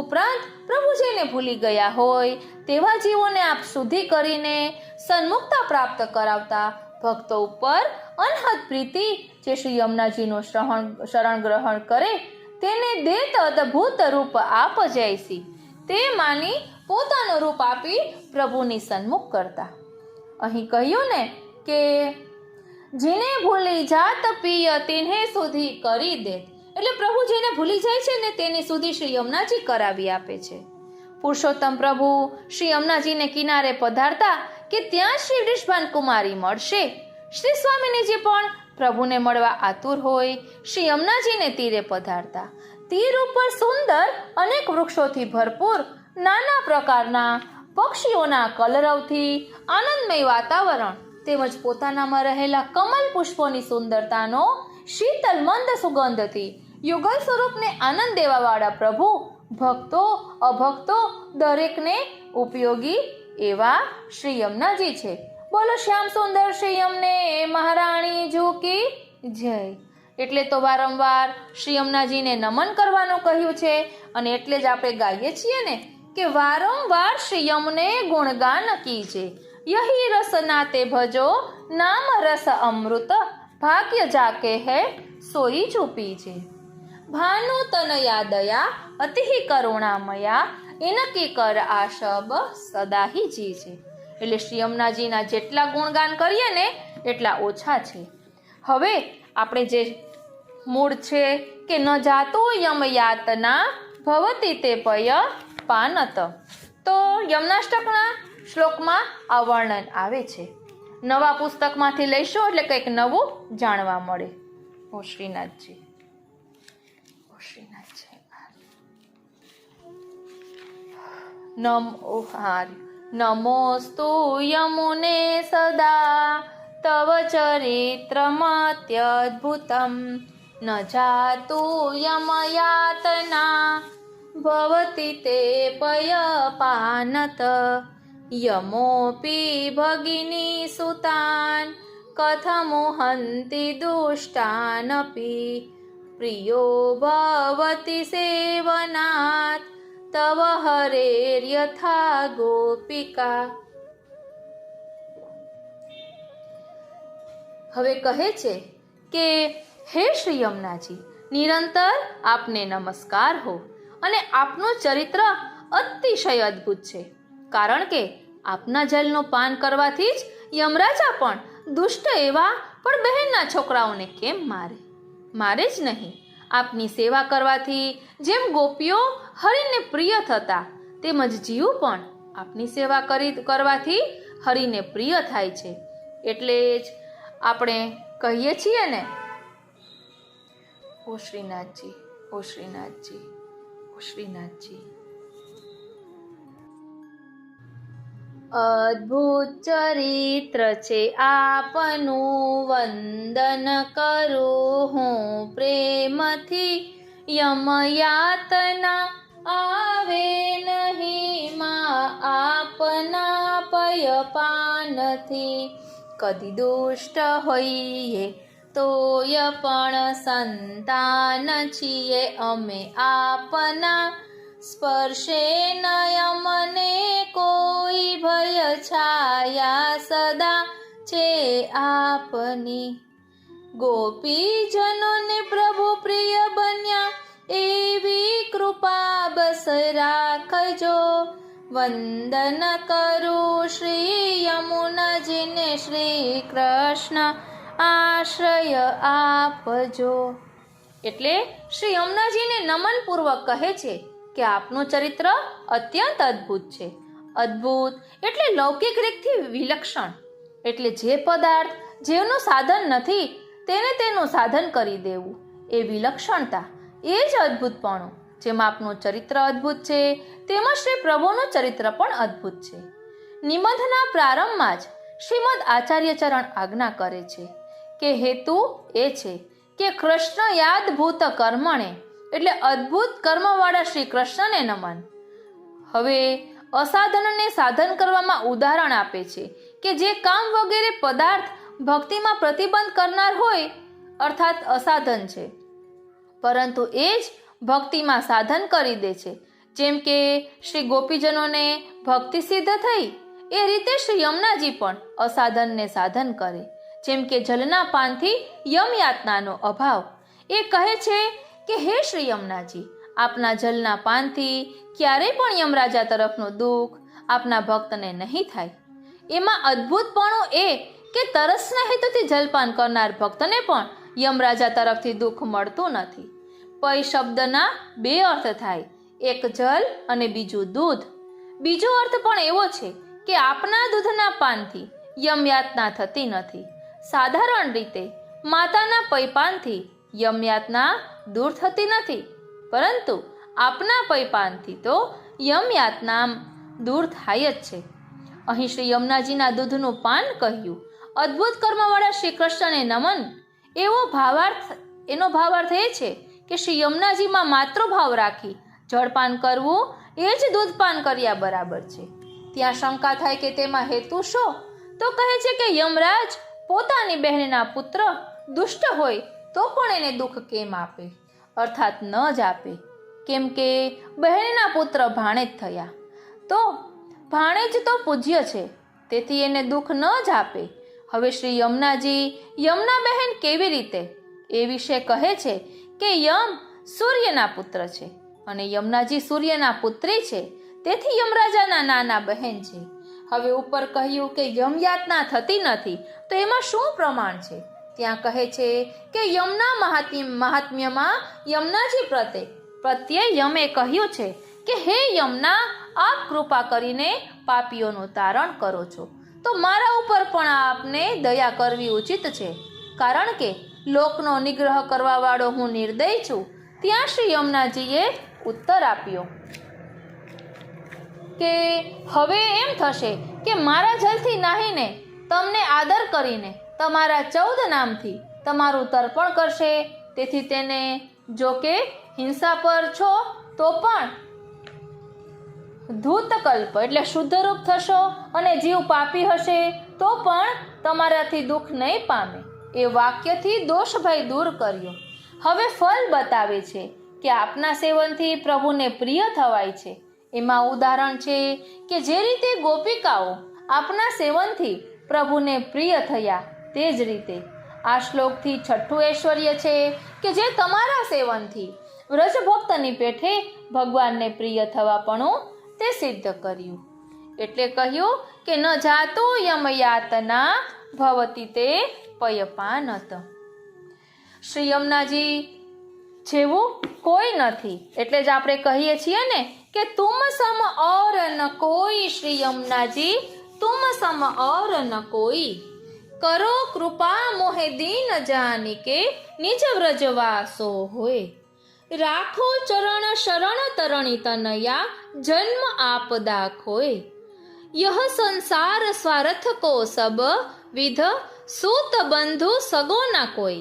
ઉપરાંત પ્રભુ જેને ભૂલી ગયા હોય તેવા જીવોને આપ શુદ્ધિ કરીને સન્મુખતા પ્રાપ્ત કરાવતા ભક્તો ઉપર અનહદ પ્રીતિ જે શ્રી યમુનાજીનું શરણ ગ્રહણ કરે તેને દેત અદભુત રૂપ આપ જયસી તે માની પોતાનું રૂપ આપી પ્રભુની સન્મુખ કરતા. અહીં કહ્યું ને કે જેને ભૂલી જાત પિય તેને સુધી કરી દે, એટલે પ્રભુ જેને ભૂલી જાય છે ને તેની સુધી શ્રી યમુનાજી કરાવી આપે છે. પુરુષોત્તમ પ્રભુ શ્રી યમુનાજીને કિનારે પધારતા કે ત્યાં શ્રી વૃષભાન કુમારી મળશે. શ્રી સ્વામિનીજી પણ પ્રભુને મળવા આતુર હોય શ્રી યમુનાજીને તીરે પધારતા. તીર ઉપર સુંદર અનેક વૃક્ષોથી ભરપૂર નાના પ્રકારના પક્ષીઓના કલરવથી આનંદમય વાતાવરણ તેમજ પોતાનામાં રહેલા કમલ પુષ્પોની સુંદરતાનો શીતલ મંદ સુગંધથી યુગલ સ્વરૂપને આનંદ દેવાવાળા પ્રભુ ભક્તો અભક્તો દરેકને ઉપયોગી એવા શ્રી યમુનાજી છે. બોલો શ્યામ સુંદર શ્રી યમને મહારાણી કી જય. એટલે તો વારંવાર શ્રી યમુનાજીને નમન કરવાનું કહ્યું છે અને એટલે જ આપણે ગાઈએ છીએ ને કે વારંવાર શ્રી યમને ગુણગાન કીજે, યહી રસ નાતે ભજો નામ રસ અમૃત, ભાગ્ય જાકે હૈ સોઈ ચૂપીજે. ભાનુ તનયા દયા અતિ કરુણામયા, ઇનકી કર આશબ સદાહી જીજે. એટલે શ્રી યમુનાજીના જેટલા ગુણગાન કરીએ ને એટલા ઓછા છે. હવે આપણે જે મૂળ છે કે ન જાતો યમ યાતના ભવતી તે પય પાનત, તો યમનાષ્ટકના શ્લોકમાં આ વર્ણન આવે છે. નવા પુસ્તકમાંથી લઈશું એટલે કંઈક નવું જાણવા મળે. ઓ શ્રીનાથજી, ઓ શ્રીનાથજી. નમોસ્તુ યમુને સદા તવ ચરિત્રમત્યદ્ભુતમ, ન જાતુ યમયાતના ભવતિ તે પયપાનત, યમોપી ભગિની સુતાન કથમુહંતિ દુષ્ટાનપી, પ્રિયો ભવતિ સેવનાત તવ હરેર્યથા ગોપિકા. હવે કહે છે કે હે શ્રી યમુનાજી, નિરંતર આપને નમસ્કાર હો. અને આપનું ચરિત્ર અતિશય અદ્ભુત છે, કારણ કે આપના જલનું પાન કરવાથી જ યમરાજા પણ દુષ્ટ એવા પણ બહેનના છોકરાઓને કેમ મારે જ નહીં. આપની સેવા કરવાથી જેમ ગોપીઓ હરિને પ્રિય થતા, તેમજ જીવ પણ આપની સેવા કરવાથી હરિને પ્રિય થાય છે. એટલે જ આપણે કહીએ છીએ ને, ઓ શ્રીનાથજી, ઓ શ્રીનાથજી, ઓ શ્રીનાથજી. અદ્ભુત ચરિત્ર છે આપનું, વંદન કરું હું પ્રેમથી. યમયાતના આવે નહીં માં આપના પયપાનથી. કદી દુષ્ટ હોઈએ તોય પણ સંતાન છીએ અમે આપના. સ્પર્શે નયમને કોઈ ભય છાયા સદા છે આપની. ગોપીજનોને પ્રભુ પ્રિય બન્યા એવી કૃપા બસ રાખજો. વંદન કરું શ્રી યમુનાજીને, શ્રી કૃષ્ણ આશ્રય આપજો. એટલે શ્રી યમુનાજીને નમન પૂર્વક કહે છે કે આપનું ચરિત્ર અત્યંત અદ્ભુત છે. અદ્ભુત એટલે લૌકિક રીતથી વિલક્ષણ, એટલે જે પદાર્થ જેનું સાધન નથી તેને તેનું સાધન કરી દેવું, એ વિલક્ષણતા, એ જ અદ્ભુતપણું. જેમ આપનું ચરિત્ર અદ્ભુત છે, તેમજ શ્રી પ્રભુનું ચરિત્ર પણ અદ્ભુત છે. નિબંધના પ્રારંભમાં જ શ્રીમદ આચાર્ય ચરણ આજ્ઞા કરે છે કે હેતુ એ છે કે કૃષ્ણ યાદભૂત કર્મણે, એટલે અદ્ભુત કર્મવાળા શ્રી કૃષ્ણને નમન. હવે અસાધનને સાધન કરવામાં ઉદાહરણ આપે છે કે જે કામ વગેરે પદાર્થ ભક્તિમાં પ્રતિબંધ કરનાર હોય, અર્થાત અસાધન છે, પરંતુ એ જ ભક્તિમાં સાધન કરી દે છે. જેમ કે શ્રી ગોપીજનોને ભક્તિ સિદ્ધ થઈ, એ રીતે શ્રી યમુનાજી પણ અસાધનને સાધન કરે. જેમ કે જલના પાનથી યમયાતનાનો અભાવ. એ કહે છે કે હે શ્રી યમુનાજી, આપના જલના પાનથી ક્યારેય પણ યમરાજા તરફનું દુઃખ આપના ભક્તને નહીં થાય. એમાં અદ્ભુતપણું એ કે તરસના હેતુથી જલપાન કરનાર ભક્તને પણ યમરાજા તરફથી દુઃખ મળતું નથી. પય શબ્દના બે અર્થ થાય, એક જલ અને બીજું દૂધ. બીજો અર્થ પણ એવો છે કે આપના દૂધના પાનથી યમયાતના થતી નથી. સાધારણ રીતે માતાના પયપાનથી યમયાતના દૂર થતી નથી, પરંતુ આપના પયપાનથી તો યમયાતના દૂર થાય જ છે. અહીં શ્રી યમુનાજીના દૂધનું પાન કહ્યું. અદ્ભુત કર્મવાળા શ્રી કૃષ્ણને નમન, એનો ભાવાર્થ એ છે કે શ્રી યમુનાજીમાં માતૃભાવ રાખી જળપાન કરવું એ જ દૂધપાન કર્યા બરાબર છે. ત્યાં શંકા થાય કે તેમાં હેતુ શું? તો કહે છે કે યમરાજ પોતાની બહેનના પુત્ર દુષ્ટ હોય તો પણ એને દુઃખ કેમ આપે? અર્થાત ન જ આપે, કેમ કે બહેનના પુત્ર ભાણેજ થયા, તો ભાણેજ તો પૂજ્ય છે, તેથી એને દુઃખ ન જ આપે. હવે શ્રી યમુનાજી યમુના બહેન કેવી રીતે, એ વિશે કહે છે કે યમ સૂર્યના પુત્ર છે અને યમુનાજી સૂર્યના પુત્રી છે, તેથી યમરાજાના નાના બહેન છે. હવે ઉપર કહ્યું કે યમયાતના થતી નથી, તો એમાં શું પ્રમાણ છે? ત્યાં કહે છે કે યમના મહાત્મ્યમાં યમુનાજી પ્રત્યે યમે કહ્યું છે કે હે યમુના, આપ કૃપા કરીને પાપીઓનું તારણ કરો છો, તો મારા ઉપર પણ આપને દયા કરવી ઉચિત છે, કારણ કે લોકનો નિગ્રહ કરવા વાળો હું નિર્દય છું. ત્યાં શ્રી યમુનાજીએ ઉત્તર આપ્યો કે હવે એમ થશે કે મારા જલથી નાહીને તમને આદર કરીને તમારા 14 નામથી તમારું તર્પણ કરશે. તેથી તેને જો કે હિંસા પર છો તો પણ ધૂતકલ્પ એટલે શુદ્ધ રૂપ થશો, અને જીવ પાપી હશે તો પણ તમારાથી દુઃખ નહીં પામે. એ વાક્યથી દોષભય દૂર કર્યો. હવે ફલ બતાવે છે કે આપના સેવનથી પ્રભુને પ્રિય થવાય છે. એમાં ઉદાહરણ છે કે જે રીતે ગોપિકાઓ આપના સેવનથી પ્રભુને પ્રિય થયા, તે જ રીતે આ શ્લોકથી છઠ્ઠું ઐશ્વર્ય છે કે જે તમારા સેવનથી વ્રજભક્તની પેઠે ભગવાનને પ્રિય થવાપણું તે સિદ્ધ કર્યું. એટલે કહ્યું કે ન જાતો યમયાતના ભવતી તે પયપાનત. શ્રી યમુનાજી જેવું કોઈ નથી. એટલે જ આપણે કહીએ છીએ ને કે તુમ સમ ઓર ન કોઈ, શ્રી યમુનાજી તુમ સમ ઓર ન કોઈ. કરો કૃપા મોહે દીન જાની કે નિજ વ્રજવાસો હોય. રાખો ચરણ શરણ તરણી તનયા જન્મ આપદા ખોય. यह संसार स्वार्थ को सब विध सूत बंधु सगो ना कोई.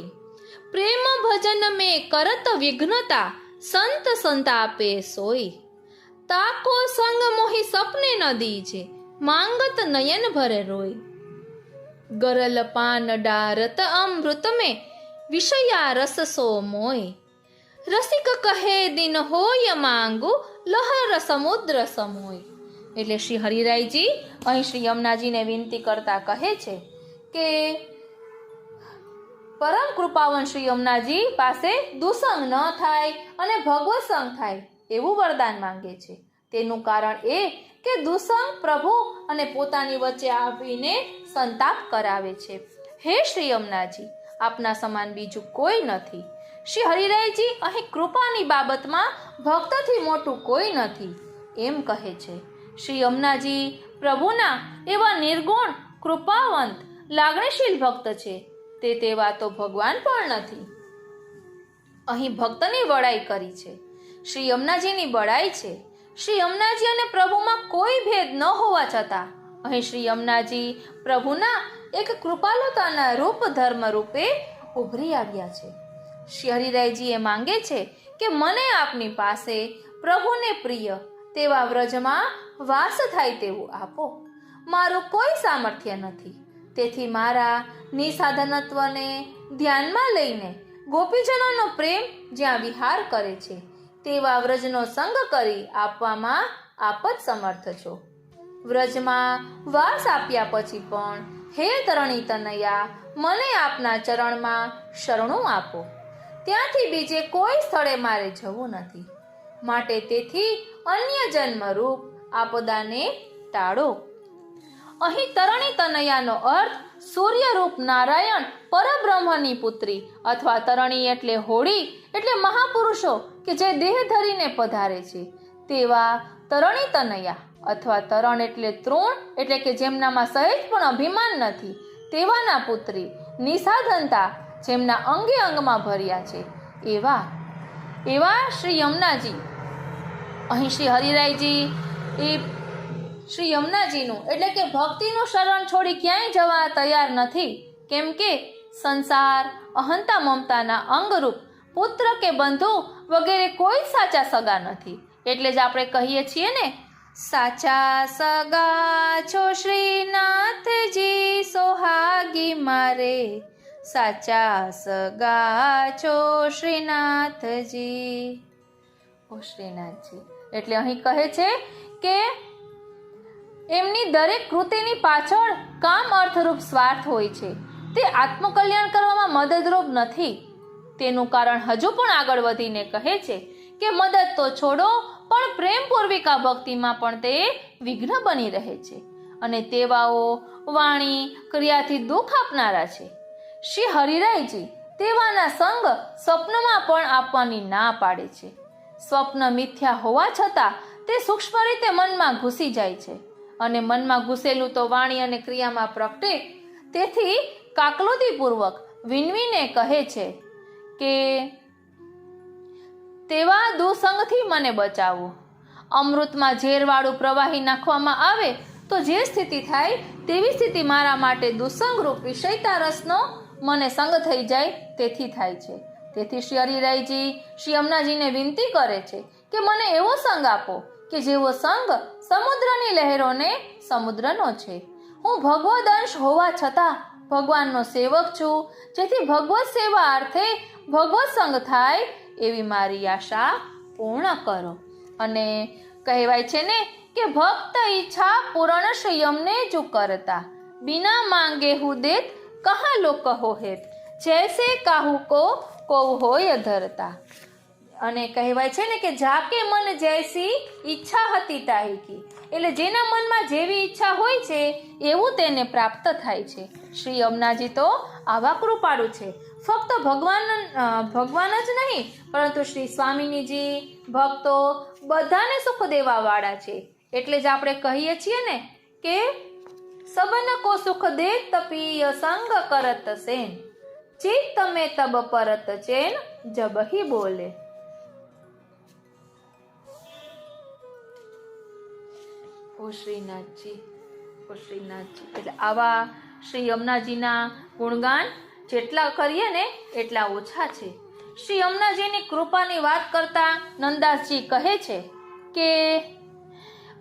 प्रेम भजन में करत विघ्नता संत संतापे सोई. ताको संग मोहि सपने न दीजे मांगत नयन भरे रोई. गरल पान डारत अमृत में विषया रस सो मोय. रसिक कहे दिन होय मांगू लहर समुद्र समोय. એટલે શ્રી હરિરાયજી અહીં શ્રી યમુનાજીને વિનંતી કરતા કહે છે કે પરમ કૃપાવન શ્રી યમુનાજી પાસે દુસંગ ન થાય અને ભગવત સંગ થાય એવું વરદાન માંગે છે. તેનું કારણ એ કે દુસંગ પ્રભુ અને પોતાની વચ્ચે આવીને સંતાપ કરાવે છે. હે શ્રી યમુનાજી, આપના સમાન બીજું કોઈ નથી. શ્રી હરિરાયજી અહીં કૃપાની બાબતમાં ભક્તથી મોટું કોઈ નથી એમ કહે છે. શ્રી યમુનાજી પ્રભુના એવા નિર્ગુણ, કૃપાવંત, લાગણીશીલ ભક્ત છે. તેવા તો ભગવાન પણ નથી. અહીં ભક્તની બડાઈ કરી છે. શ્રી યમુનાજીની બડાઈ છે. શ્રી યમુનાજી અને પ્રભુમાં કોઈ ભેદ ન હોવા છતાં અહીં શ્રી યમુનાજી પ્રભુના એક કૃપાલુતાના રૂપ ધર્મ રૂપે ઉભરી આવ્યા છે. શ્રી હરિરાયજી એ માંગે છે કે મને આપની પાસે પ્રભુને પ્રિય તેવા વ્રજમાં વાસ થાય તેવું આપો. મારું કોઈ સામર્થ્ય નથી. તેથી મારા નિસાધનત્વને ધ્યાનમાં લઈને ગોપીજનોનો પ્રેમ જ્યાં વિહાર કરે છે તેવા વ્રજનો સંગ કરી આપવામાં આપ જ સમર્થ છો. વ્રજમાં વાસ આપ્યા પછી પણ હે તરણી તનયા, મને આપના ચરણમાં શરણું આપો. ત્યાંથી બીજે કોઈ સ્થળે મારે જવું નથી. માટે તેથી અન્ય જન્મરૂપ આપદાને ટાળો. અહીં તરણી તનયાનો અર્થ સૂર્યરૂપ નારાયણ પરબ્રહ્મની પુત્રી અથવા તરણી એટલે હોળી એટલે મહાપુરુષો કે જે દેહ ધરીને પધારે છે તેવા તરણી તનયા, અથવા તરણ એટલે તૃણ એટલે કે જેમનામાં સહેજ પણ અભિમાન નથી તેવાના પુત્રી, નિસાધનતા જેમના અંગે અંગમાં ભર્યા છે એવા શ્રી યમુનાજી. અહીં શ્રી હરિરાયજી એ શ્રી યમુનાજીનું એટલે કે ભક્તિનું શરણ છોડી ક્યાંય જવા તૈયાર નથી. કેમ કે સંસાર, અહંતા મમતાના અંગરૂપ પુત્ર કે બંધુ વગેરે કોઈ સાચા સગા નથી. એટલે જ આપણે કહીએ છીએ ને, સાચા સગા છો શ્રીનાથજી સોહાગી મારે. સાચા સગા છો શ્રીનાથજી. ઓ શ્રીનાથજી. એટલે અહીં કહે છે કે એમની દરેક કૃતિની પાછળ કામ અર્થરૂપ સ્વાર્થ હોય છે. તે આત્મકલ્યાણ કરવામાં મદદરૂપ નથી. તેનું કારણ હજુ પણ આગળ વધીને કહે છે કે મદદ તો છોડો, પણ પ્રેમપૂર્વિકા ભક્તિમાં પણ તે વિઘ્ન બની રહે છે. અને તેવાઓ વાણી ક્રિયાથી દુઃખ આપનારા છે. શ્રી હરિરાયજી તેવાના સંગ સ્વપ્નમાં પણ આપવાની ના પાડે છે. સ્વપ્ન મિથ્યા હોવા છતાં તે સૂક્ષ્મ રીતે મનમાં ઘૂસી જાય છે અને મનમાં ઘૂસેલું તો વાણી અને ક્રિયામાં પ્રગટે. તેથી કાકલુતીપૂર્વક વિનવીને કહે છે કે તેવા દુસંગથી મને બચાવો. અમૃતમાં ઝેરવાળું પ્રવાહી નાખવામાં આવે તો જે સ્થિતિ થાય તેવી સ્થિતિ મારા માટે દુસંગરૂપ વિષયતા રસનો મને સંગ થઈ જાય તેથી થાય છે. તેથી શ્રી હરિરાયજી શ્રી યમુનાજીને વિનંતી કરે છે કે મને એવો સંગ આપો કે જેવો સંગ સમુદ્રની લહેરોને સમુદ્રનો છે. હું ભગવદ અંશ હોવા છતાં ભગવાનનો સેવક છું. જેથી ભગવત સેવા અર્થે ભગવત સંગ થાય એવી મારી આશા પૂર્ણ કરો. અને કહેવાય છે ને કે ભક્ત ઈચ્છા પૂરણ શ્રી યમને જુ કરતા, બિના માંગે હું દેત કહા લો કહો હેત, જૈસે કાહુ કો હોય ધરતા. અને કહેવાય છે ને કે જાકે મન જૈસી ઈચ્છા હતી તાહી કી, એટલે જેના મનમાં જેવી ઈચ્છા હોય છે એવું તેને પ્રાપ્ત થાય છે. શ્રી યમુનાજી તો આવા કૃપાળુ છે. ફક્ત ભગવાન જ નહીં પરંતુ શ્રી સ્વામિનીજી, ભક્તો બધાને સુખ દેવા વાળા છે. એટલે જ આપણે કહીએ છીએ ને કે સબન કો સુખ દે તપીય સંગ કરત સેન, ચિત્ત में तब परत चैन जब ही बोले. ઓ શ્રીનાથજી, ઓ શ્રીનાથજી. એટલે આવા શ્રી યમુનાજીના ગુણગાન જેટલા કરીએ ને એટલા ઓછા છે. શ્રી યમુનાજીની કૃપાની વાત કરતા નંદાસજી કહે છે કે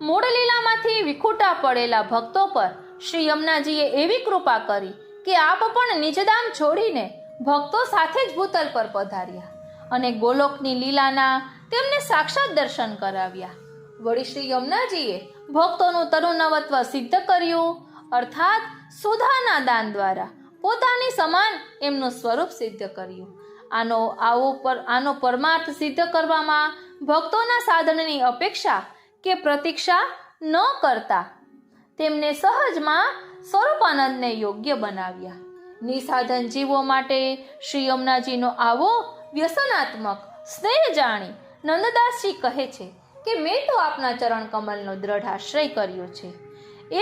મૂળ લીલામાંથી વિખૂટા પડેલા ભક્તો પર શ્રી યમુનાજીએ એવી કૃપા કરી કે આપ પણ નિજધામ છોડીને ભક્તો સાથે જ ભૂતલ પર પધાર્યા અને ગોલોકની લીલાના તેમને સાક્ષાત દર્શન કરાવ્યા. વળી શ્રી યમુનાજીએ ભક્તોનું તરુણવત્વ સિદ્ધ કર્યું, અર્થાત સુધાના દાન દ્વારા પોતાની સમાન એમનું સ્વરૂપ સિદ્ધ કર્યું. આનો પરમાર્થ સિદ્ધ કરવામાં ભક્તોના સાધનની અપેક્ષા કે પ્રતીક્ષા ન કરતા તેમને સહજમાં સ્વરૂપાનંદને યોગ્ય બનાવ્યા. નિસાધન જીવો માટે શ્રી યમુનાજીનો આવો વ્યસનાત્મક સ્નેહ જાણી નંદદાસજી કહે છે કે મેં તો આપના ચરણ કમલનો દ્રઢ આશ્રય કર્યો છે.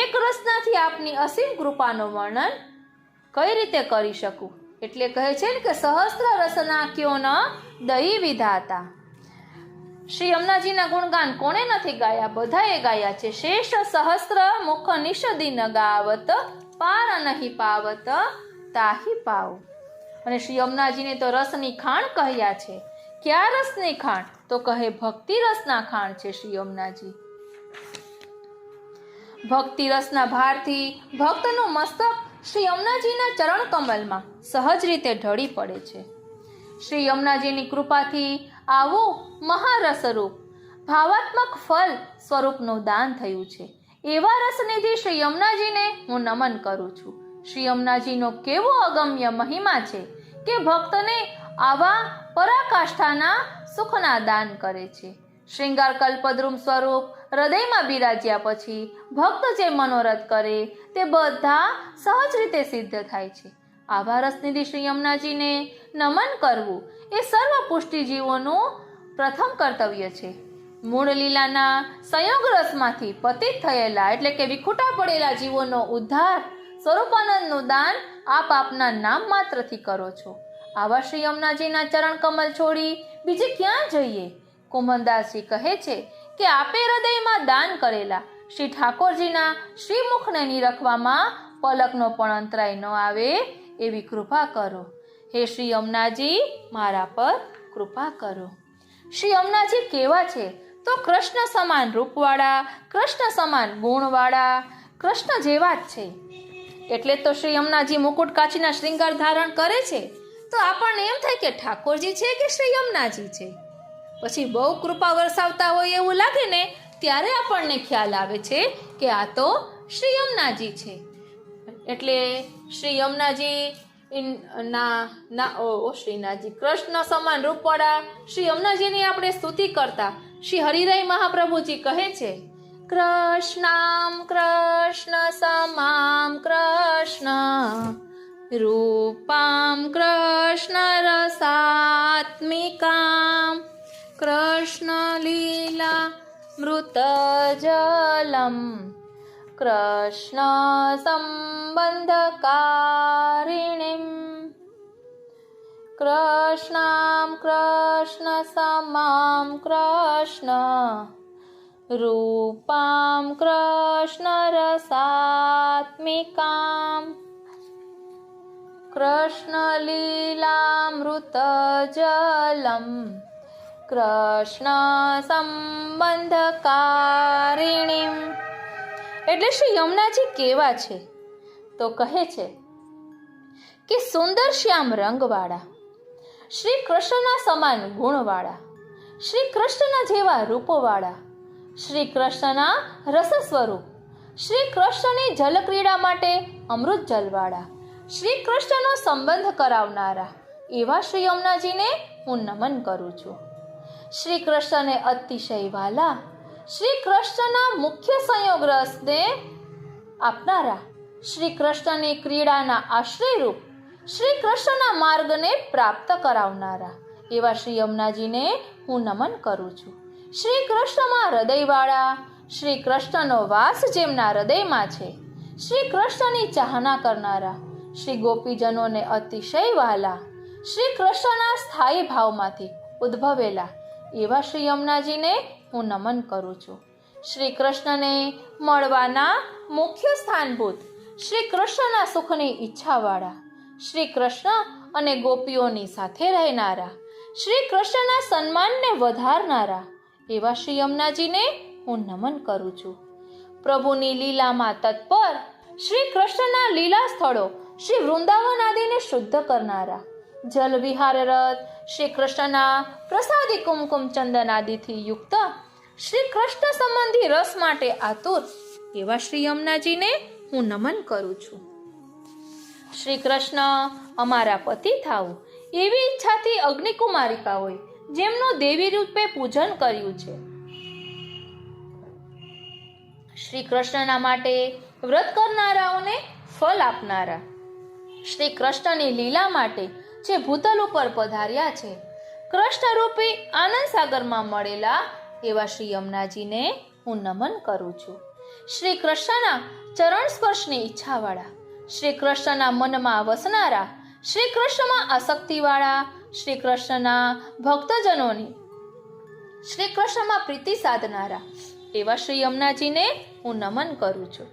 એક રસનાથી આપની અસીમ કૃપાનું વર્ણન કઈ રીતે કરી શકું? એટલે કહે છે ને કે સહસ્ત્ર રસના ક્યો ન દઈ વિધાતા. શ્રી યમુનાજીના ગુણગાન કોણે નથી ગાયા? બધાએ ગાયા છે. શેષ સહસ્ત્ર મુખ નિષદિન ગાવત, પાર નહીં પાવત તાહી પાવ. અને શ્રી યમુનાજીને તો રસની ખાણ કહ્યા છે. ક્યાં રસની ખાણ? તો કહે ભક્તિ રસના ખાણ છે શ્રી યમુનાજી. ભક્તિ રસના ભારથી ભક્તનું મસ્તક શ્રી યમુનાજીના ચરણ કમલમાં સહજ રીતે ઢળી પડે છે. શ્રી યમુનાજીની કૃપાથી આવું મહારસરૂપ ભાવાત્મક ફલ સ્વરૂપનું દાન થયું છે. એવા રસનિધિ શ્રી યમુનાજીને હું નમન કરું છું. શ્રી યમુનાજીનો કેવો અગમ્ય મહિમા છે કે ભક્તને આવા પરાકાષ્ઠાના સુખના દાન કરે છે. શ્રૃંગાર કલ્પદ્રુમ સ્વરૂપ હૃદયમાં બિરાજ્યા પછી ભક્ત જે મનોરથ કરે તે બધા સહજ રીતે સિદ્ધ થાય છે. આવા રસનિધિ શ્રી યમુનાજીને નમન કરવું એ સર્વ પુષ્ટિજીવોનું પ્રથમ કર્તવ્ય છે. મૂળ લીલાના સંયોગ રસમાંથી પતિત થયેલા એટલે કે વિખૂટા પડેલા જીવોનો ઉદ્ધાર સ્વરૂપાનંદનું દાન આપ આપના નામ માત્રથી કરો છો. આવા શ્રી યમુનાજીના ચરણ કમલ છોડી બીજે ક્યાં જઈએ? કુમનદાસજી કહે છે કે આપે હૃદયમાં દાન કરેલા શ્રી ઠાકોરજીના શ્રીમુખને નિરખવામાં પલકનો પણ અંતરાય ન આવે એવી કૃપા કરો. હે શ્રી યમુનાજી, મારા પર કૃપા કરો. શ્રી યમુનાજી કેવા છે? તો કૃષ્ણ સમાન રૂપવાળા, કૃષ્ણ સમાન ગુણવાળા, કૃષ્ણ જેવા જ છે. એટલે તો શ્રી યમુનાજી મુકુટ કાચીના શ્રૃંગાર ધારણ કરે છે તો આપણને એમ થાય કે ઠાકોરજી છે કે શ્રી યમુનાજી છે. પછી બહુ કૃપા વરસાવતા હોય એવું લાગે ને ત્યારે આપણને ખ્યાલ આવે છે કે આ તો શ્રી યમુનાજી છે. એટલે શ્રી યમુનાજી શ્રીનાથજી કૃષ્ણ સમાન રૂપવાળા શ્રી યમુનાજીની આપણે સ્તુતિ કરતા શ્રી હરિરાય મહાપ્રભુજી કહે છે, કૃષ્ણામ કૃષ્ણ સમામ કૃષ્ણ રૂપામ કૃષ્ણ રસાત્મિકામ કૃષ્ણ લીલા મૃત જલમ કૃષ્ણ સંબંધકારિણીમ કૃષ્ણામ કૃષ્ણ સમામ કૃષ્ણ રૂપામ કૃષ્ણ રસાત્મિકામ કૃષ્ણ લીલામૃત જલમ કૃષ્ણ સંબંધકારિણીમ. એટલે શ્રી યમુનાજી કેવા છે? તો કહે છે કે સુંદર શ્યામ રંગવાળા, શ્રી કૃષ્ણના સમાન ગુણવાળા, શ્રી કૃષ્ણના જેવા રૂપવાળા, શ્રી કૃષ્ણના રસ સ્વરૂપ, શ્રી કૃષ્ણની જલક્રીડા માટે અમૃત જલવાળા, શ્રી કૃષ્ણનો સંબંધ કરાવનારા એવા શ્રી યમુનાજીને હું નમન કરું છું. શ્રી કૃષ્ણને અતિશય વાલા, શ્રી કૃષ્ણના મુખ્ય સંયોગ રસને આપનારા, શ્રી કૃષ્ણની ક્રીડાના આશ્રયરૂપ, શ્રી કૃષ્ણના માર્ગને પ્રાપ્ત કરાવનારા એવા શ્રી યમુનાજીને હું નમન કરું છું. શ્રી કૃષ્ણમાં હૃદયવાળા, શ્રી કૃષ્ણનો વાસ જેમના હૃદયમાં છે, શ્રી કૃષ્ણની ચાહના કરનારા, શ્રી ગોપીજનોને અતિશય વહાલા, શ્રી કૃષ્ણના સ્થાયી ભાવમાંથી ઉદ્ભવેલા એવા શ્રી યમુનાજીને હું નમન કરું છું. શ્રી કૃષ્ણને મળવાના મુખ્ય સ્થાનભૂત, શ્રી કૃષ્ણના સુખની ઈચ્છાવાળા, શ્રી કૃષ્ણ અને ગોપીઓની સાથે રહેનારા, શ્રી કૃષ્ણના સન્માનને વધારનારા એવા શ્રી યમુનાજીને હું નમન કરું છું. પ્રભુની લીલામાં તત્પર, શ્રી કૃષ્ણના લીલા સ્થળો શ્રી વૃંદાવન આદિને શુદ્ધ કરનારા, જલ વિહાર રથ શ્રી કૃષ્ણના પ્રસાદી કુમકુમ ચંદન આદિથી યુક્ત, શ્રી કૃષ્ણ સંબંધી રસ માટે આતુર એવા શ્રી યમુનાજીને હું નમન કરું છું. શ્રી કૃષ્ણ અમારા પતિ થાવું એવી ઈચ્છાથી અગ્નિકુમારિકાઓએ જેમનું દેવી રૂપે પૂજન કર્યું છે, શ્રી કૃષ્ણના માટે વ્રત કરનારાઓને ફલ આપનારા, શ્રી કૃષ્ણની લીલા માટે જે ભૂતલ ઉપર પધાર્યા છે, કૃષ્ણ રૂપી આનંદ સાગરમાં મળેલા એવા શ્રી યમુનાજીને હું નમન કરું છું. શ્રી કૃષ્ણના ચરણ સ્પર્શની ઈચ્છાવાળા, શ્રી કૃષ્ણના મનમાં વસનારા, શ્રી કૃષ્ણમાં આસક્તિવાળા, શ્રી કૃષ્ણના ભક્તજનોની શ્રી કૃષ્ણમાં પ્રીતિ સાધનારા એવા શ્રી યમુનાજીને હું નમન કરું છું.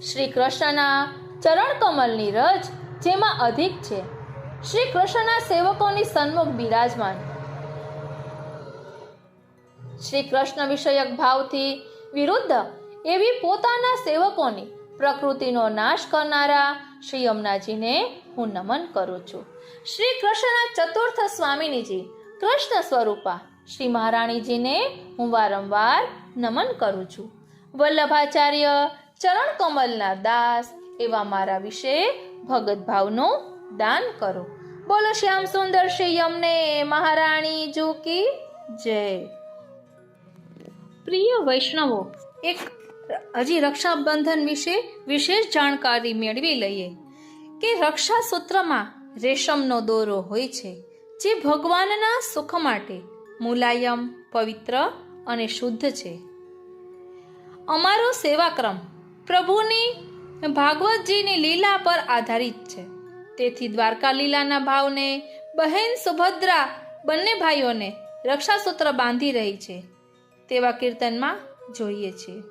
શ્રી કૃષ્ણના ચરણ કમલની રજ જેમાં અધિક છે, શ્રી કૃષ્ણના સેવકોની સન્મુખ બિરાજમાન, શ્રી કૃષ્ણ વિષયક ભાવથી વિરુદ્ધ એવી પોતાના સેવકોની પ્રકૃતિનો નાશ કરનારા શ્રી યમુનાજીને હું નમન કરું છું. શ્રી કૃષ્ણના ચતુર્થ સ્વામિનીજી કૃષ્ણ સ્વરૂપા શ્રી મહારાણીજીને હું વારંવાર નમન કરું છું. વલ્લભાચાર્ય ચરણ કમલના દાસ એવા મારા વિશે ભગત ભાવનું દાન કરો. બોલો શ્યામ સુંદર શ્રી યમને મહારાણી જી કી જય. પ્રિય વૈષ્ણવો, એક હજી રક્ષાબંધન વિશે વિશેષ જાણકારી મેળવી લઈએ કે રક્ષા સૂત્રમાં રેશમનો દોરો હોય છે જે ભગવાનના સુખ માટે મુલાયમ, પવિત્ર અને શુદ્ધ છે. અમારો સેવાક્રમ પ્રભુની ભાગવતજીની લીલા પર આધારિત છે, તેથી દ્વારકા લીલાના ભાવને બહેન સુભદ્રા બંને ભાઈઓને રક્ષાસૂત્ર બાંધી રહી છે તેવા કીર્તનમાં જોઈએ છીએ.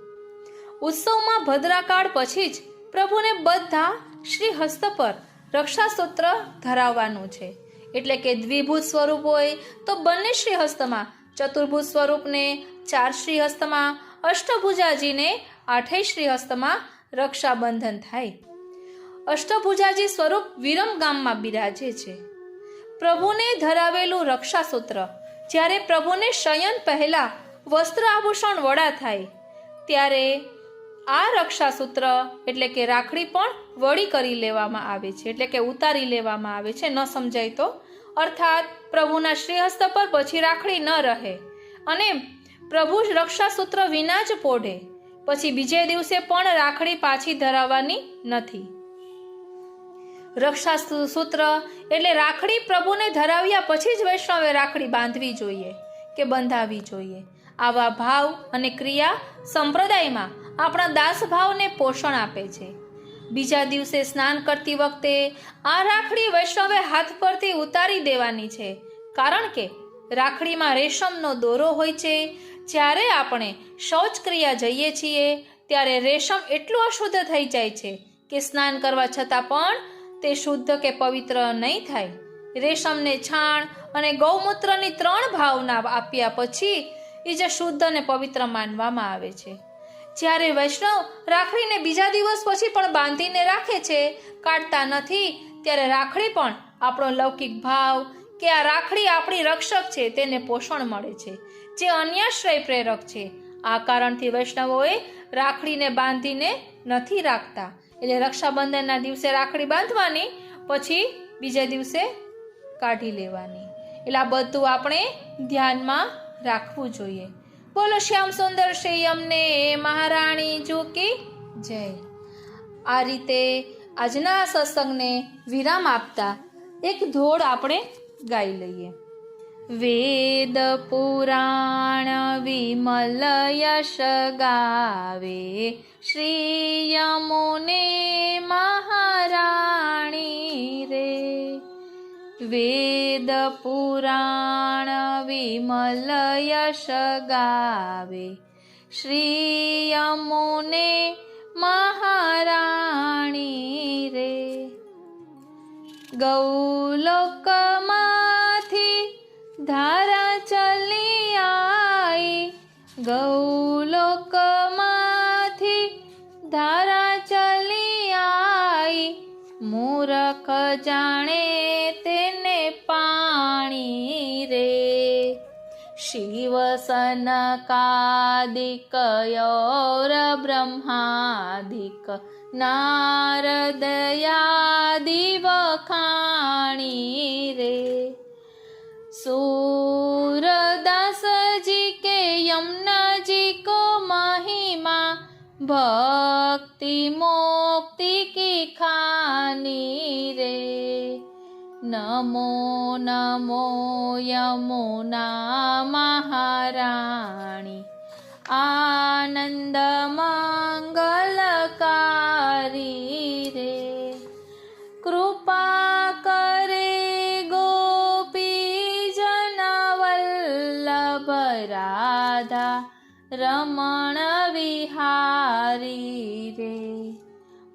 ઉત્સવમાં ભદ્રાકાળ પછી જ પ્રભુને બધા શ્રી હસ્ત પર રક્ષાસૂત્ર ધરાવવાનું છે, એટલે કે દ્વિભૂત સ્વરૂપ હોય તો બંને શ્રી હસ્તમાં, ચતુર્ભુજ સ્વરૂપને ચાર શ્રી હસ્તમાં, અષ્ટભુજાજીને આઠેય શ્રી હસ્તમાં રક્ષાબંધન થાય. અષ્ટભુજાજી સ્વરૂપ વિરમ ગામમાં બિરાજે છે. પ્રભુને ધરાવેલું રક્ષાસૂત્ર જ્યારે પ્રભુને શયન પહેલા વસ્ત્ર આભૂષણ વડા થાય ત્યારે આ રક્ષાસૂત્ર એટલે કે રાખડી પણ વળી કરી લેવામાં આવે છે, એટલે કે ઉતારી લેવામાં આવે છે. ન સમજાય તો અર્થાત પ્રભુના શ્રીહસ્ત પર પછી રાખડી ન રહે અને પ્રભુ રક્ષાસૂત્ર વિના જ પોઢે, પછી બીજે દિવસે પણ રાખડી પાછી ધરાવવાની નથી. રક્ષાસૂત્ર એટલે રાખડી પ્રભુને ધરાવ્યા પછી જ વૈષ્ણવે રાખડી બાંધવી જોઈએ કે બંધાવી જોઈએ. આવા ભાવ અને ક્રિયા સંપ્રદાયમાં આપણા દાસભાવને પોષણ આપે છે. બીજા દિવસે સ્નાન કરતી વખતે આ રાખડી વૈષ્ણવે હાથ પરથી ઉતારી દેવાની છે, કારણ કે રાખડીમાં રેશમનો દોરો હોય છે. જ્યારે આપણે શૌચક્રિયા જઈએ છીએ ત્યારે રેશમ એટલું અશુદ્ધ થઈ જાય છે કે સ્નાન કરવા છતાં પણ તે શુદ્ધ કે પવિત્ર નહીં થાય. રેશમને છાણ અને ગૌમૂત્રની 3 ભાવના આપ્યા પછી એ જ શુદ્ધ અને પવિત્ર માનવામાં આવે છે. જ્યારે વૈષ્ણવ રાખડીને બીજા દિવસ પછી પણ બાંધીને રાખે છે, કાઢતા નથી, ત્યારે રાખડી પણ આપણો લૌકિક ભાવ કે આ રાખડી આપણી રક્ષક છે તેને પોષણ મળે છે, જે અન્યાશ્રય પ્રેરક છે. આ કારણથી વૈષ્ણવોએ રાખડીને બાંધીને નથી રાખતા. એટલે રક્ષાબંધનના દિવસે રાખડી બાંધવાની, પછી બીજા દિવસે કાઢી લેવાની. એટલે આ બધું આપણે ધ્યાનમાં રાખવું જોઈએ. બોલો શ્યામ સુંદર શ્રી યમને મહારાણી જોકી જય. આ રીતે આજના સત્સંગને વિરામ આપતા એક ધોડ આપણે ગાઈ લઈએ. વેદ પુરાણ વિમલ યશ ગાવે શ્રી યમુને મહારાણી રે. વેદ પુરાણ વિમલ યશ ગાવે શ્રી યમુને મહારાણી રે. ગૌલોકમાંથી ધારા ચલી આઈ, ગૌલોકમાંથી ધારા ચલી આઈ, મૂરખ જાણે તેને પાણી રે. શિવ સનકાદિક યૌર બ્રહ્માદિક નારદયાદિ વખાણી રે. सूरदासजी के यमुना जी को महिमा भक्ति मोक्ति की खानी रे. नमो नमो यमुना महाराणी आनंद मंगलकारी रे. कृपा करे રાધા રમણ વિહારી રે.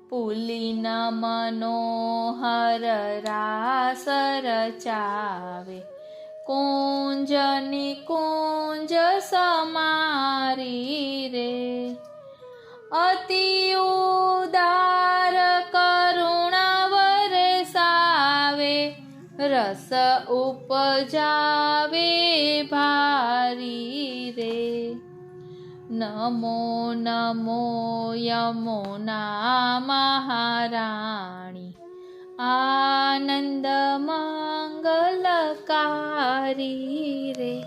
પુલિન મનોહર રાસ રચાવે, કુંજ નિકુંજ સમારી રે. અતિ ઉદાર કરુણા વરસાવે, રસ ઉપજાવે ભારી રે. નમો નમો યમુના મહારાણી આનંદ મંગલકારી રે.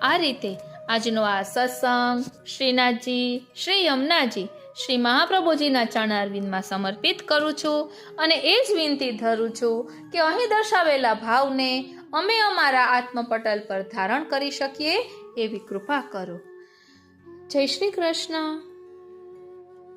આ રીતે આજનો આ સત્સંગ શ્રીનાથજી, શ્રી યમુનાજી, શ્રી મહાપ્રભુજીના ચરણારવિંદમાં સમર્પિત કરું છું અને એ જ વિનંતી ધરું છું કે અહીં દર્શાવેલા ભાવને અમે અમારા આત્મપટલ પર ધારણ કરી શકીએ એવી કૃપા કરો. જય શ્રી કૃષ્ણ.